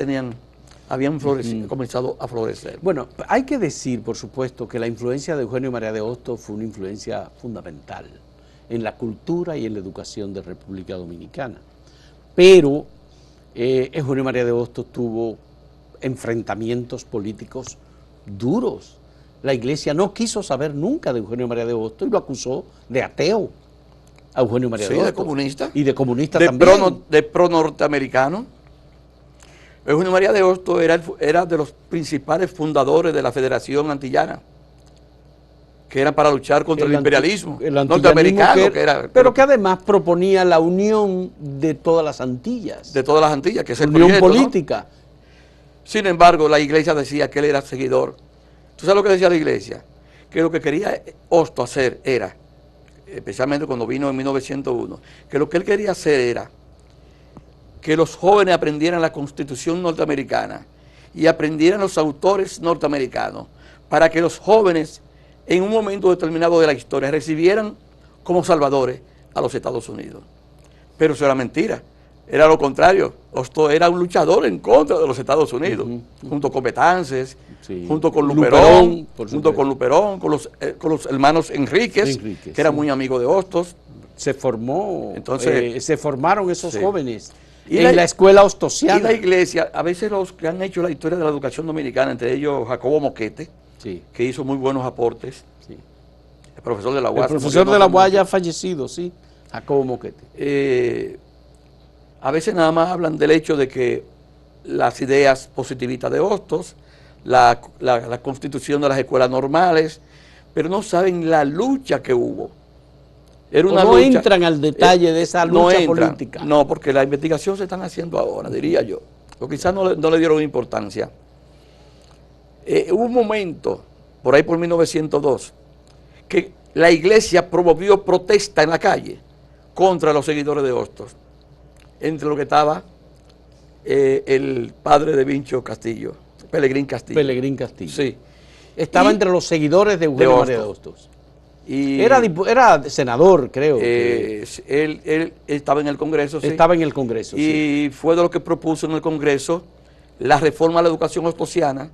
habían comenzado a florecer. Bueno, hay que decir, por supuesto, que la influencia de Eugenio María de Hostos fue una influencia fundamental en la cultura y en la educación de República Dominicana. Pero Eugenio María de Hostos tuvo enfrentamientos políticos duros. La Iglesia no quiso saber nunca de Eugenio María de Hostos y lo acusó de ateo a Eugenio María de Hostos. De comunista. Y de comunista también. De pro norteamericano. Eugenio María de Hostos era de los principales fundadores de la Federación Antillana, que era para luchar contra el imperialismo norteamericano. Pero que además proponía la unión de todas las Antillas. De todas las Antillas, que es el unión proyecto, política. ¿no? Sin embargo, la Iglesia decía que él era seguidor. ¿Tú sabes lo que decía la Iglesia? Que lo que quería Hostos hacer era, especialmente cuando vino en 1901, que lo que él quería hacer era que los jóvenes aprendieran la Constitución norteamericana y aprendieran los autores norteamericanos, para que los jóvenes en un momento determinado de la historia recibieran como salvadores a los Estados Unidos. Pero eso era mentira, era lo contrario. Hostos era un luchador en contra de los Estados Unidos, junto con Betances, junto con Luperón, con los hermanos Enríquez, que era muy amigo de Hostos. Se formaron esos jóvenes en la escuela hostosiana. Y la Iglesia, a veces los que han hecho la historia de la educación dominicana, entre ellos Jacobo Moquete, que hizo muy buenos aportes, el profesor de la UAS. El profesor de la UAS ya fallecido, sí, Jacobo Moquete. A veces nada más hablan del hecho de que las ideas positivistas de Hostos, la constitución de las escuelas normales, pero no saben la lucha que hubo. Era una no lucha, entran al detalle de esa lucha política. No, porque la investigación se están haciendo ahora, diría yo. O quizás no le dieron importancia. Hubo un momento, por ahí por 1902, que la Iglesia promovió protesta en la calle contra los seguidores de Hostos, entre lo que estaba el padre de Vincho Castillo, Pelegrín Castillo. Pelegrín Castillo. Sí. Estaba entre los seguidores de Eugenio María de Hostos. Era senador, creo. Él estaba en el Congreso. Sí. Estaba en el Congreso. Y fue de lo que propuso en el Congreso la reforma a la educación hostosiana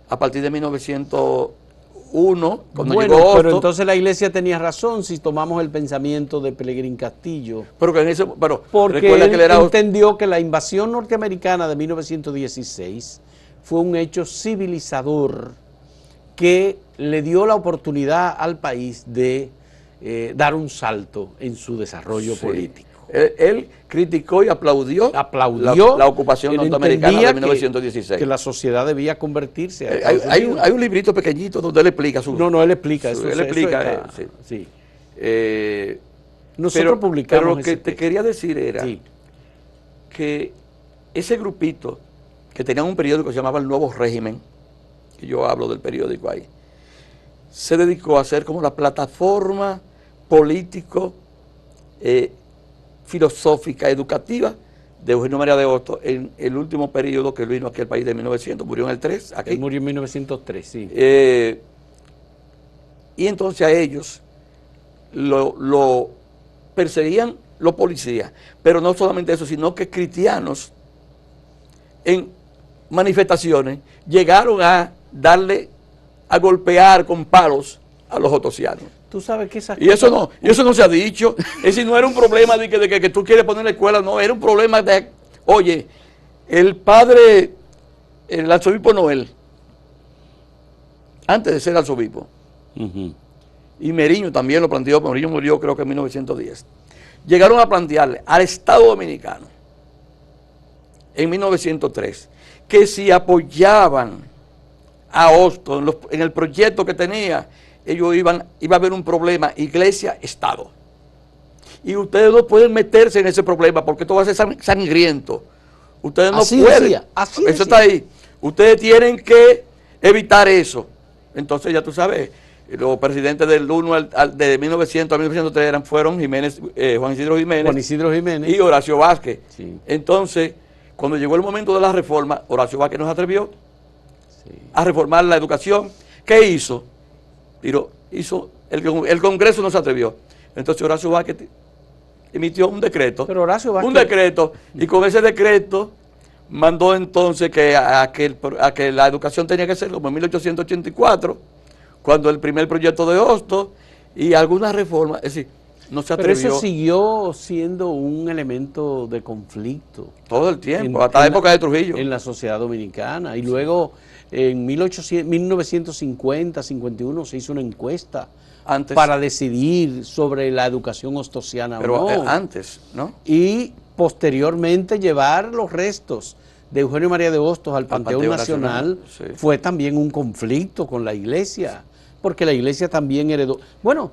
a partir de 1901, cuando llegó Hostos. Pero entonces la Iglesia tenía razón si tomamos el pensamiento de Pelegrín Castillo. Porque recuerda que él entendió que la invasión norteamericana de 1916 fue un hecho civilizador que le dio la oportunidad al país de dar un salto en su desarrollo político. Él criticó y aplaudió la ocupación norteamericana de 1916. Que la sociedad debía convertirse. Hay un librito pequeñito donde él explica su... No, él explica eso. Él explica, sí. Nosotros publicamos. Pero lo que te quería decir era que ese grupito que tenía un periódico que se llamaba El Nuevo Régimen, que yo hablo del periódico ahí, se dedicó a ser como la plataforma político, filosófica, educativa de Eugenio María de Hostos en el último periodo que él vino aquí al país de 1900, murió en el 3, aquí. Él murió en 1903, sí. Y entonces a ellos lo perseguían los policías, pero no solamente eso, sino que cristianos en manifestaciones llegaron a golpear con palos a los hostosianos. Tú sabes que esas cosas... Y eso no se ha dicho. Ese no era un problema de que tú quieres poner la escuela, no, era un problema de Oye, el padre, el arzobispo Noel, antes de ser arzobispo, y Meriño también lo planteó, Meriño murió creo que en 1910, llegaron a plantearle al Estado Dominicano, en 1903, que si apoyaban a Hostos en el proyecto que tenía, iba a haber un problema iglesia-Estado. Y ustedes no pueden meterse en ese problema porque esto va a ser sangriento. Ustedes no pueden. Eso está ahí. Ustedes tienen que evitar eso. Entonces ya tú sabes, los presidentes del 1 de 1900 a 1903 fueron Juan Isidro Jiménez y Horacio Vázquez. Sí. Entonces, cuando llegó el momento de la reforma, Horacio Vázquez nos atrevió a reformar la educación. ¿Qué hizo? El Congreso no se atrevió. Entonces Horacio Vázquez emitió un decreto. Pero Horacio Vázquez... Un decreto, y con ese decreto mandó entonces a que la educación tenía que ser como en 1884, cuando el primer proyecto de Hostos y algunas reformas, es decir, no se atrevió. Pero eso siguió siendo un elemento de conflicto. Todo el tiempo, hasta la época de Trujillo. En la sociedad dominicana. Y luego, en 1950, 51, se hizo una encuesta para decidir sobre la educación hostosiana. Pero antes, ¿no? Y posteriormente llevar los restos de Eugenio María de Hostos al Panteón Nacional sí. Fue también un conflicto con la iglesia, porque la iglesia también heredó. Bueno,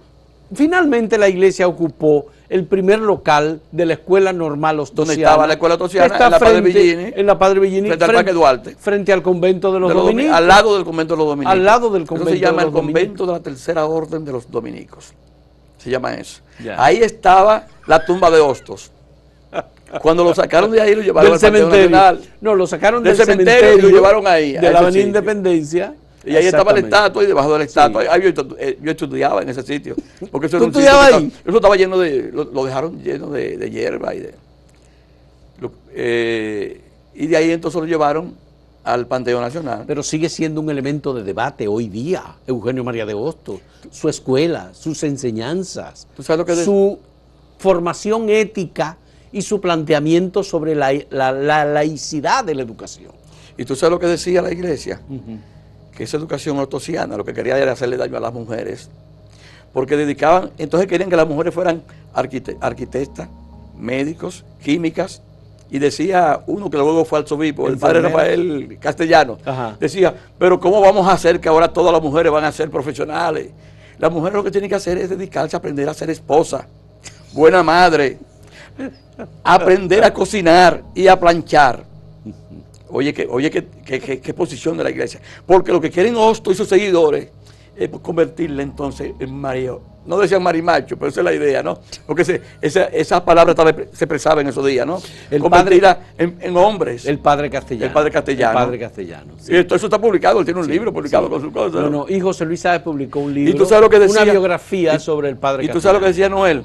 finalmente la iglesia ocupó el primer local de la Escuela Normal Hostosiana. ¿Dónde estaba la Escuela Hostosiana? En la Padre Villini. En la Padre Villini. Frente al Parque Duarte. Frente al convento de los dominicos. Al lado del convento de los dominicos. Al lado del convento. Eso se llama el convento de la Tercera Orden de los Dominicos. Se llama eso. Ya. Ahí estaba la tumba de Hostos. Cuando lo sacaron de ahí lo llevaron al Panteón Nacional. No, lo sacaron del cementerio y lo llevaron ahí. De la Avenida Independencia. Y ahí estaba la estatua y debajo de la estatua. Sí. Yo estudiaba en ese sitio. Porque eso ¿Tú estudiabas ahí? Eso estaba lleno de, lo dejaron lleno de hierba y de ahí entonces lo llevaron al Panteón Nacional. Pero sigue siendo un elemento de debate hoy día, Eugenio María de Hostos, su escuela, sus enseñanzas, ¿tú sabes lo que su formación ética y su planteamiento sobre la laicidad de la educación. ¿Y tú sabes lo que decía la iglesia? Que esa educación hostosiana lo que quería era hacerle daño a las mujeres, porque entonces querían que las mujeres fueran arquitectas, médicos, químicas, y decía uno que luego fue arzobispo, el padre Rafael Castellano, decía, pero ¿cómo vamos a hacer que ahora todas las mujeres van a ser profesionales? Las mujeres lo que tienen que hacer es dedicarse a aprender a ser esposa, buena madre, aprender a cocinar y a planchar. Oye, qué posición de la iglesia. Porque lo que quieren Hostos y sus seguidores es convertirle entonces en marido. No decían marimacho, pero esa es la idea, ¿no? Porque esa palabra se expresaba en esos días, ¿no? Convertirla en hombres. El padre Castellano. El padre Castellano. El padre Castellano. Sí. Y eso está publicado, él tiene un libro publicado con sus cosas. No, y José Luis Sáez publicó un libro, ¿Y tú sabes lo que decía? Una biografía sobre el padre Castellano. ¿Y tú sabes lo que decía Noel?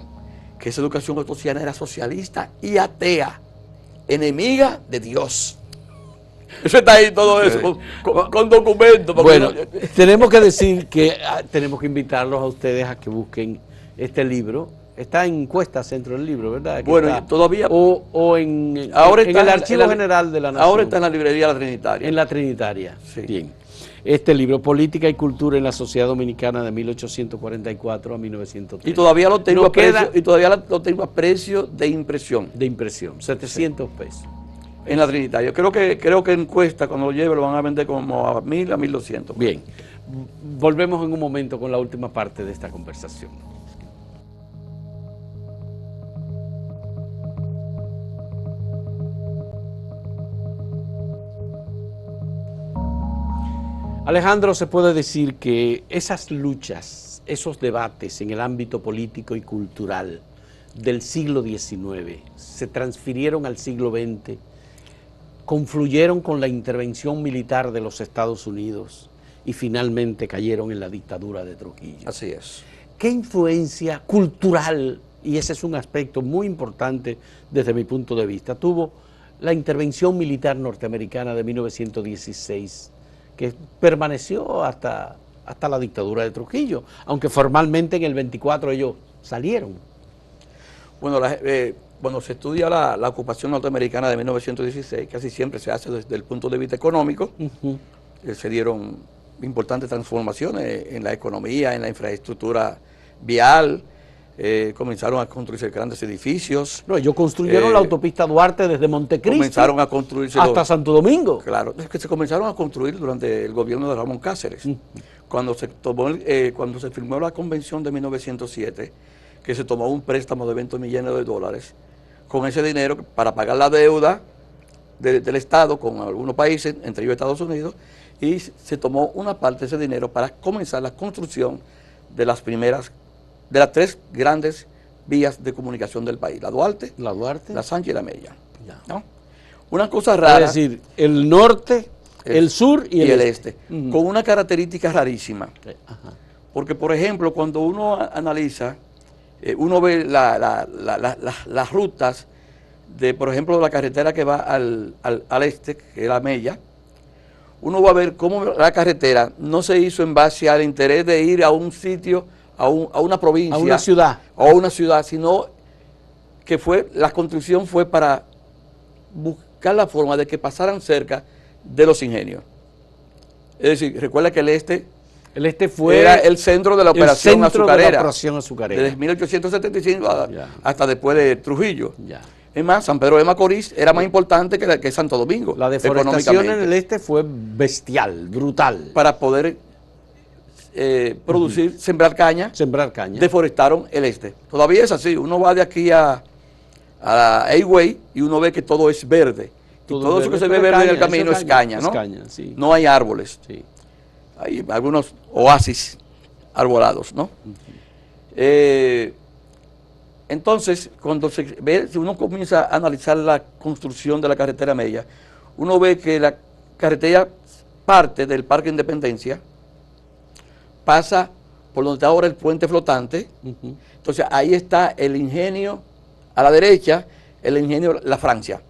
Que esa educación hostosiana era socialista y atea, enemiga de Dios. Eso está ahí, todo eso, con documentos. Bueno, tenemos que decir que tenemos que invitarlos a ustedes a que busquen este libro. Está en Cuesta Centro del Libro, ¿verdad? Que bueno, está, todavía... O en el Archivo General de la Nación. Ahora está en la librería La Trinitaria. En La Trinitaria, sí. Bien. Este libro, Política y Cultura en la Sociedad Dominicana de 1844 a 1903. Y todavía lo tengo, lo tengo a precio de impresión. De impresión, 700 pesos. En La Trinitaria. Creo que en Cuesta, cuando lo lleve, lo van a vender como a 1.000 a 1.200. Bien. Volvemos en un momento con la última parte de esta conversación. Alejandro, se puede decir que esas luchas, esos debates en el ámbito político y cultural del siglo XIX se transfirieron al siglo XX, confluyeron con la intervención militar de los Estados Unidos y finalmente cayeron en la dictadura de Trujillo. Así es. ¿Qué influencia cultural, y ese es un aspecto muy importante desde mi punto de vista, tuvo la intervención militar norteamericana de 1916, que permaneció hasta la dictadura de Trujillo, aunque formalmente en el 24 ellos salieron? Bueno, cuando se estudia la ocupación norteamericana de 1916, casi siempre se hace desde el punto de vista económico. Se dieron importantes transformaciones en la economía, en la infraestructura vial. Comenzaron a construirse grandes edificios. No, ellos construyeron la autopista Duarte desde Montecristi comenzaron a construirse hasta Santo Domingo. Claro, es que se comenzaron a construir durante el gobierno de Ramón Cáceres. Cuando cuando se firmó la convención de 1907, que se tomó un préstamo de 20 millones de dólares, con ese dinero para pagar la deuda del Estado con algunos países, entre ellos Estados Unidos, y se tomó una parte de ese dinero para comenzar la construcción de las tres grandes vías de comunicación del país, la Duarte, la Sánchez y la Mella. ¿No? Una cosa rara. Es decir, el norte, el sur y el este. Con una característica rarísima. Porque, por ejemplo, cuando uno analiza, uno ve las rutas de, por ejemplo, la carretera que va al este, que es la Mella, uno va a ver cómo la carretera no se hizo en base al interés de ir a un sitio, a una provincia, a una ciudad, sino que la construcción fue para buscar la forma de que pasaran cerca de los ingenios. Es decir, recuerda que el este era el centro de la operación azucarera, desde 1875 hasta después de Trujillo. Es más, San Pedro de Macorís era más importante que Santo Domingo. La deforestación en el este fue bestial, brutal. Para poder producir, sembrar caña, deforestaron el este. Todavía es así, uno va de aquí a Highway y uno ve que todo es verde. Todo eso que se ve verde en el camino es caña, ¿no? No hay árboles. Hay algunos oasis arbolados, ¿no? Entonces, si uno comienza a analizar la construcción de la carretera Mella, uno ve que la carretera parte del Parque Independencia, pasa por donde está ahora el puente flotante. Entonces ahí está el ingenio a la derecha, el ingenio La Francia,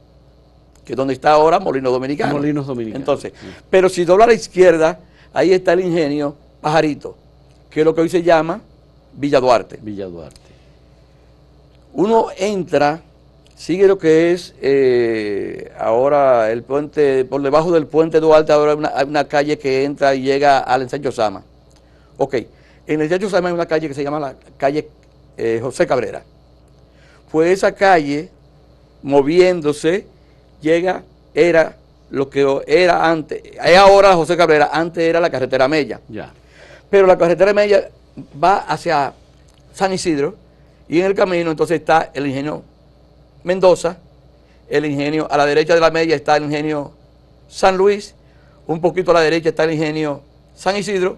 que es donde está ahora Molinos Dominicanos. Entonces, pero si dobla a la izquierda, ahí está el ingenio Pajarito, que es lo que hoy se llama Villa Duarte. Uno entra, sigue lo que es ahora el puente, por debajo del puente Duarte, ahora hay una calle que entra y llega al Ensanche Osama. Ok, en el Ensanche Osama hay una calle que se llama la calle José Cabrera. Pues esa calle, moviéndose, era lo que era antes, es ahora José Cabrera, antes era la carretera Mella. Pero la carretera Mella va hacia San Isidro y en el camino entonces está el ingenio Mendoza, el ingenio a la derecha de la Mella está el ingenio San Luis, un poquito a la derecha está el ingenio San Isidro,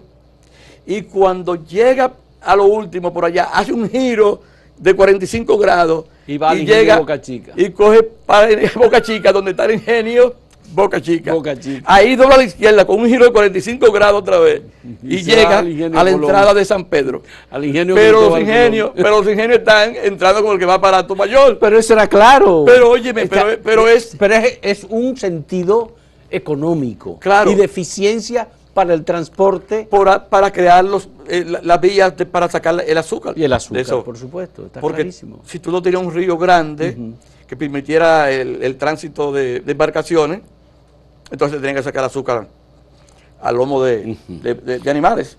y cuando llega a lo último por allá, hace un giro de 45 grados y llega Boca Chica. Y coge para Boca Chica, donde está el ingenio Boca Chica. Ahí dobla a la izquierda con un giro de 45 grados otra vez y llega a la entrada de San Pedro. Pero los ingenios están entrando con el que va para Alto Mayor. Pero eso era claro. Pero óyeme, pero es un sentido económico, claro, y de eficiencia para el transporte. Para crear las vías para sacar el azúcar. Y el azúcar, por supuesto, está clarísimo. Porque si tú no tenías un río grande que permitiera el tránsito de embarcaciones, entonces tenían que sacar azúcar al lomo de animales.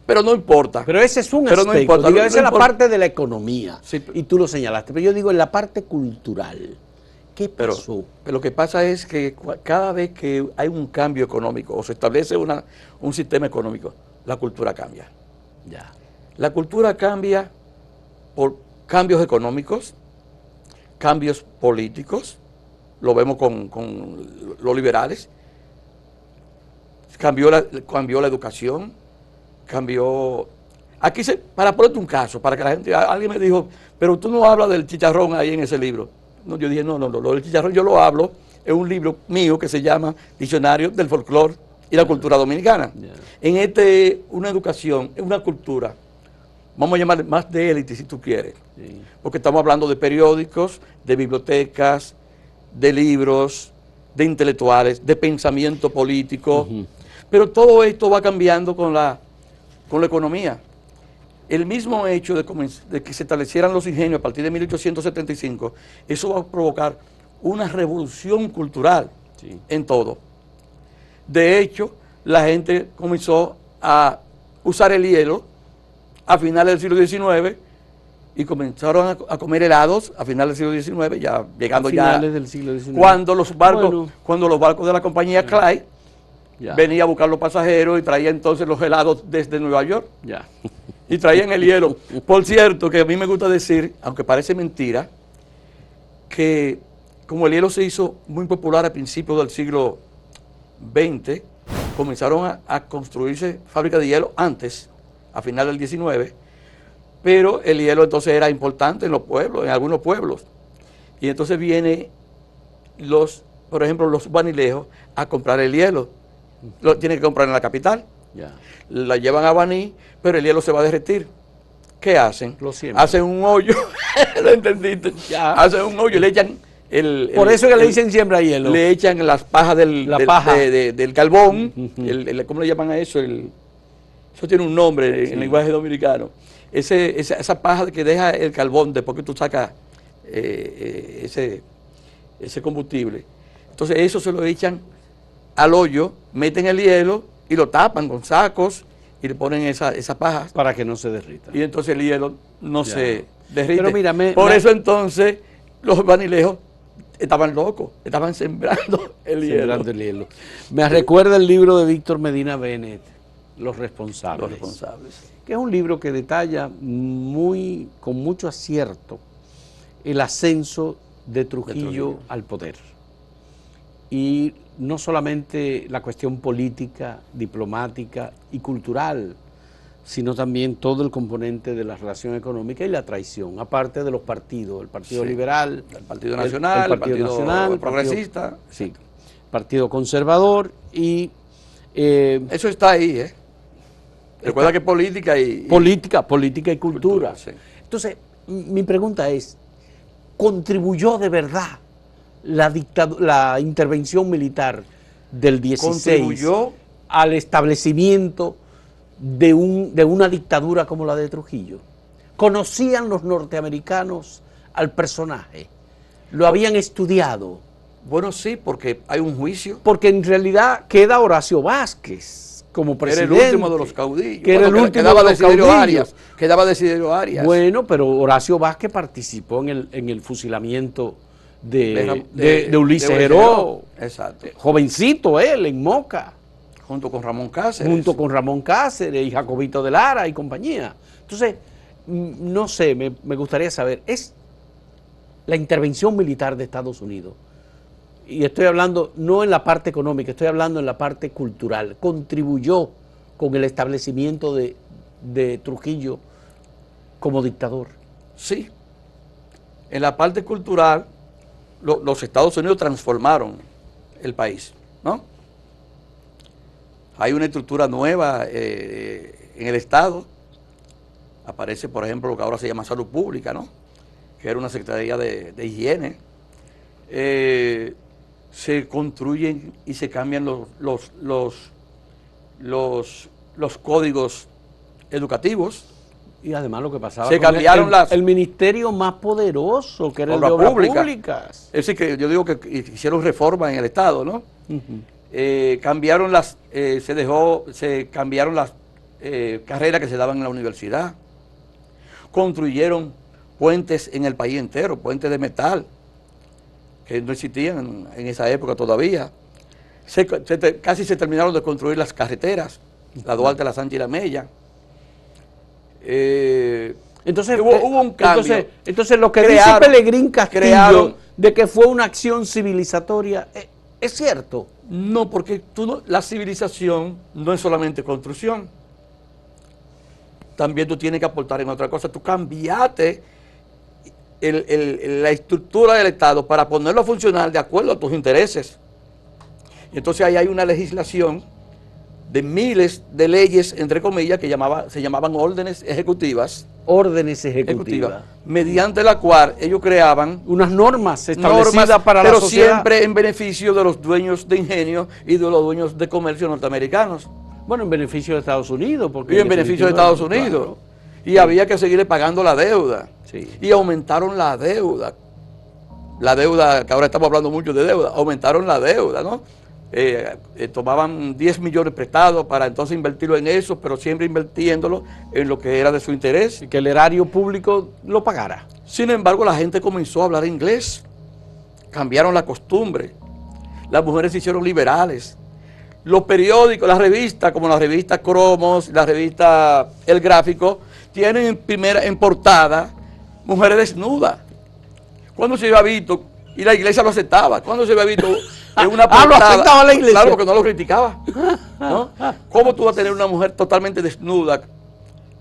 Pero no importa. Pero ese es un aspecto, esa es la parte de la economía, sí, y tú lo señalaste. Pero yo digo en la parte cultural. ¿Qué pasó? Pero lo que pasa es que cada vez que hay un cambio económico o se establece un sistema económico, la cultura cambia. La cultura cambia por cambios económicos, cambios políticos, lo vemos con los liberales, cambió la educación, cambió. Aquí para ponerte un caso, para que la gente, alguien me dijo, pero tú no hablas del chicharrón ahí en ese libro. No, yo dije, no, lo del chicharrón yo lo hablo, es un libro mío que se llama Diccionario del Folclore y la Cultura Dominicana. En una educación, es una cultura, vamos a llamar más de élite si tú quieres, porque estamos hablando de periódicos, de bibliotecas, de libros, de intelectuales, de pensamiento político, pero todo esto va cambiando con la economía. el mismo hecho de que se establecieran los ingenios a partir de 1875, eso va a provocar una revolución cultural en todo. De hecho, la gente comenzó a usar el hielo a finales del siglo XIX y comenzaron a comer helados a finales del siglo XIX, ya llegando a finales del siglo XIX. Cuando los barcos de la compañía Clyde venía a buscar los pasajeros y traía entonces los helados desde Nueva York. Y traían el hielo. Por cierto, que a mí me gusta decir, aunque parece mentira, que como el hielo se hizo muy popular a principios del siglo XX, comenzaron a construirse fábricas de hielo antes, a finales del XIX, pero el hielo entonces era importante en los pueblos, en algunos pueblos. Y entonces vienen por ejemplo, los Banilejos a comprar el hielo. Lo tienen que comprar en la capital. La llevan a Baní, pero el hielo se va a derretir. ¿Qué hacen? Hacen un hoyo. ¿Lo entendiste? Hacen un hoyo y le echan por eso que le dicen siembra hielo. Le echan las pajas del carbón. ¿Cómo le llaman a eso? Eso tiene un nombre en el lenguaje dominicano. Esa paja que deja el carbón después que tú sacas ese combustible. Entonces eso se lo echan al hoyo, meten el hielo y lo tapan con sacos y le ponen esa paja. Para que no se derrita. Y entonces el hielo no se derrite. Pero mira, por eso entonces los banilejos estaban locos, estaban sembrando el hielo. Me recuerda el libro de Víctor Medina Bennett, Los Responsables. Los Responsables. Que es un libro que detalla con mucho acierto el ascenso de Trujillo al poder. Y no solamente la cuestión política, diplomática y cultural, sino también todo el componente de la relación económica y la traición, aparte de los partidos, el Partido Liberal, el Partido Nacional, el Partido Progresista, el Partido Conservador y... eso está ahí, Recuerda que política y... Política y cultura. Entonces, mi pregunta es, ¿contribuyó de verdad la intervención militar del 16 al establecimiento de una dictadura como la de Trujillo? ¿Conocían los norteamericanos al personaje? ¿Lo habían estudiado? Bueno, sí, porque hay un juicio. Porque en realidad queda Horacio Vázquez como presidente. Era el último de los caudillos. Quedaba Desiderio Arias. Bueno, pero Horacio Vázquez participó en el fusilamiento de Ulises Heró. Exacto. Jovencito él, en Moca. Junto con Ramón Cáceres. Y Jacobito de Lara y compañía. Entonces, no sé, me gustaría saber, ¿es la intervención militar de Estados Unidos? Y estoy hablando no en la parte económica, estoy hablando en la parte cultural. ¿Contribuyó con el establecimiento de Trujillo como dictador? Sí. En la parte cultural, los Estados Unidos transformaron el país, ¿no? Hay una estructura nueva en el Estado. Aparece, por ejemplo, lo que ahora se llama Salud Pública, ¿no? Que era una Secretaría de Higiene. Se construyen y se cambian los códigos educativos. Y además lo que pasaba se cambiaron el ministerio más poderoso, que era el de Obras Públicas. Es decir, que yo digo que hicieron reformas en el Estado, ¿no? Cambiaron se cambiaron las carreras que se daban en la universidad. Construyeron puentes en el país entero, puentes de metal, que no existían en esa época todavía. Casi se terminaron de construir las carreteras, la Duarte, la Sánchez y la Mella. Entonces hubo un cambio. Entonces lo que dice Pelegrín Castillo de que fue una acción civilizatoria, ¿es cierto? No, porque la civilización no es solamente construcción. También tú tienes que aportar en otra cosa. Tú cambiaste la estructura del Estado para ponerlo a funcionar de acuerdo a tus intereses. Y entonces ahí hay una legislación de miles de leyes, entre comillas, que se llamaban órdenes ejecutivas. Órdenes ejecutivas. Mediante la cual ellos creaban unas normas establecidas para la sociedad. Pero siempre en beneficio de los dueños de ingenio y de los dueños de comercio norteamericanos. Bueno, en beneficio de Estados Unidos. Y en beneficio de Estados Unidos. Claro. Y había que seguirle pagando la deuda. Sí. Y aumentaron la deuda. La deuda, que ahora estamos hablando mucho de deuda, aumentaron la deuda, ¿no? Tomaban 10 millones prestados para entonces invertirlo en eso, pero siempre invirtiéndolo en lo que era de su interés. Y que el erario público lo pagara. Sin embargo, la gente comenzó a hablar inglés, cambiaron la costumbre, las mujeres se hicieron liberales. Los periódicos, las revistas, como la revista Cromos, la revista El Gráfico, tienen en portada mujeres desnudas. ¿Cuándo se había visto? Y la iglesia lo aceptaba. ¿Cuándo se había visto en una portada? Lo aceptaba la iglesia. Claro, porque no lo criticaba, ¿no? ¿Cómo tú vas a tener una mujer totalmente desnuda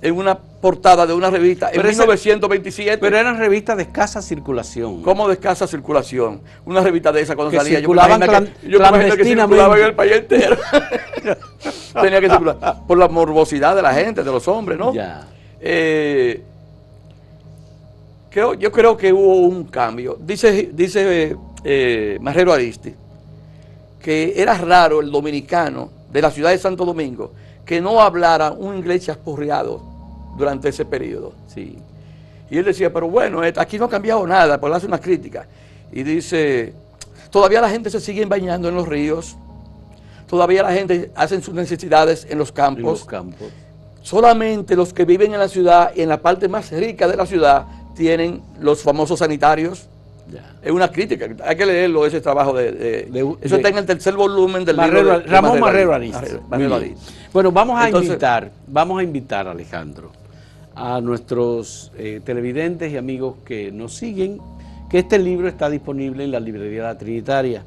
en una portada de una revista en 1927? Pero eran revistas de escasa circulación. ¿Cómo de escasa circulación? Una revista de esa cuando que salía, circulaban yo me imagino que circulaba en el país entero. Tenía que circular por la morbosidad de la gente, de los hombres, ¿no? Ya. Yo creo que hubo un cambio. Dice Marrero Aristi que era raro el dominicano de la ciudad de Santo Domingo que no hablara un inglés chapurreado durante ese periodo. Sí. Y él decía, pero bueno, aquí no ha cambiado nada, pues le hace una crítica. Y dice, todavía la gente se sigue bañando en los ríos, todavía la gente hace sus necesidades en los campos. En los campos. Solamente los que viven en la ciudad, en la parte más rica de la ciudad, tienen los famosos sanitarios. Ya. Es una crítica, hay que leerlo, ese trabajo eso está en el tercer volumen del libro de Ramón Marrero Aristi. Bueno, vamos a invitar, Alejandro, a nuestros televidentes y amigos que nos siguen, que este libro está disponible en la librería La Trinitaria,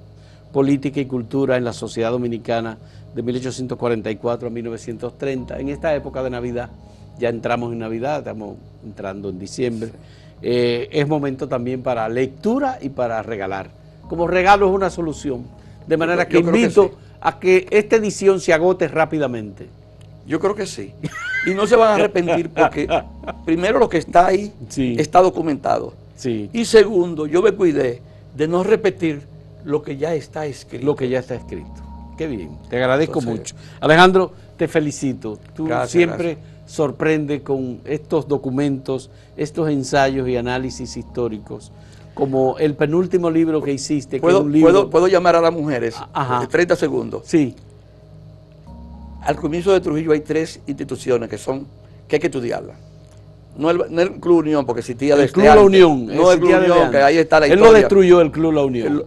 Política y Cultura en la Sociedad Dominicana de 1844 a 1930. En esta época de Navidad, ya entramos en Navidad, estamos entrando en diciembre. Es momento también para lectura y para regalar. Como regalo es una solución, de manera que invito a que esta edición se agote rápidamente. Yo creo que sí. Y no se van a arrepentir porque primero lo que está ahí está documentado. Sí. Y segundo, yo me cuidé de no repetir lo que ya está escrito. Lo que ya está escrito. Qué bien, te agradezco mucho. Alejandro, te felicito. Tú siempre sorprende con estos documentos, estos ensayos y análisis históricos, como el penúltimo libro que hiciste. ¿Puedo llamar a las mujeres? 30 segundos. Sí. Al comienzo de Trujillo hay 3 instituciones que hay que estudiarlas. No el Club Unión, porque existía desde Club La Unión. No el Club Unión, que ahí está la historia. Él lo destruyó, el Club La Unión.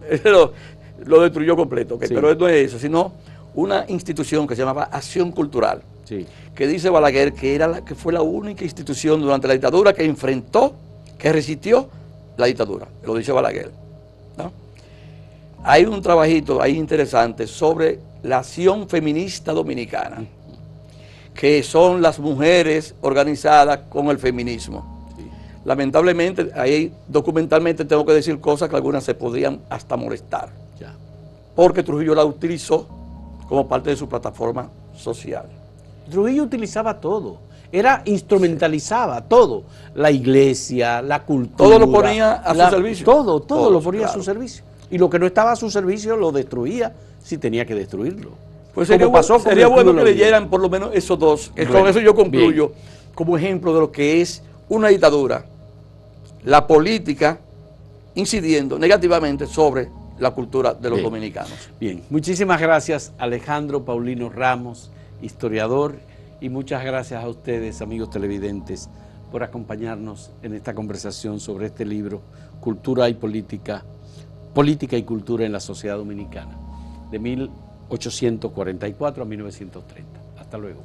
Lo destruyó completo, pero no es eso, sino una institución que se llamaba Acción Cultural. Sí. Que dice Balaguer que fue la única institución durante la dictadura que que resistió la dictadura. Lo dice Balaguer, ¿no? Hay un trabajito ahí interesante sobre la acción feminista dominicana, que son las mujeres organizadas con el feminismo. Sí. Lamentablemente, ahí documentalmente tengo que decir cosas que algunas se podrían hasta molestar, porque Trujillo la utilizó como parte de su plataforma social. Trujillo utilizaba todo, instrumentalizaba todo, la iglesia, la cultura. Todo lo ponía a su servicio. Todo lo ponía a su servicio. Y lo que no estaba a su servicio lo destruía si tenía que destruirlo. Pues sería bueno que leyeran por lo menos esos dos. Con eso yo concluyo como ejemplo de lo que es una dictadura, la política incidiendo negativamente sobre la cultura de los dominicanos. Bien, muchísimas gracias Alejandro Paulino Ramos, historiador, y muchas gracias a ustedes, amigos televidentes, por acompañarnos en esta conversación sobre este libro, Cultura y Política, Política y Cultura en la Sociedad Dominicana, de 1844 a 1930. Hasta luego.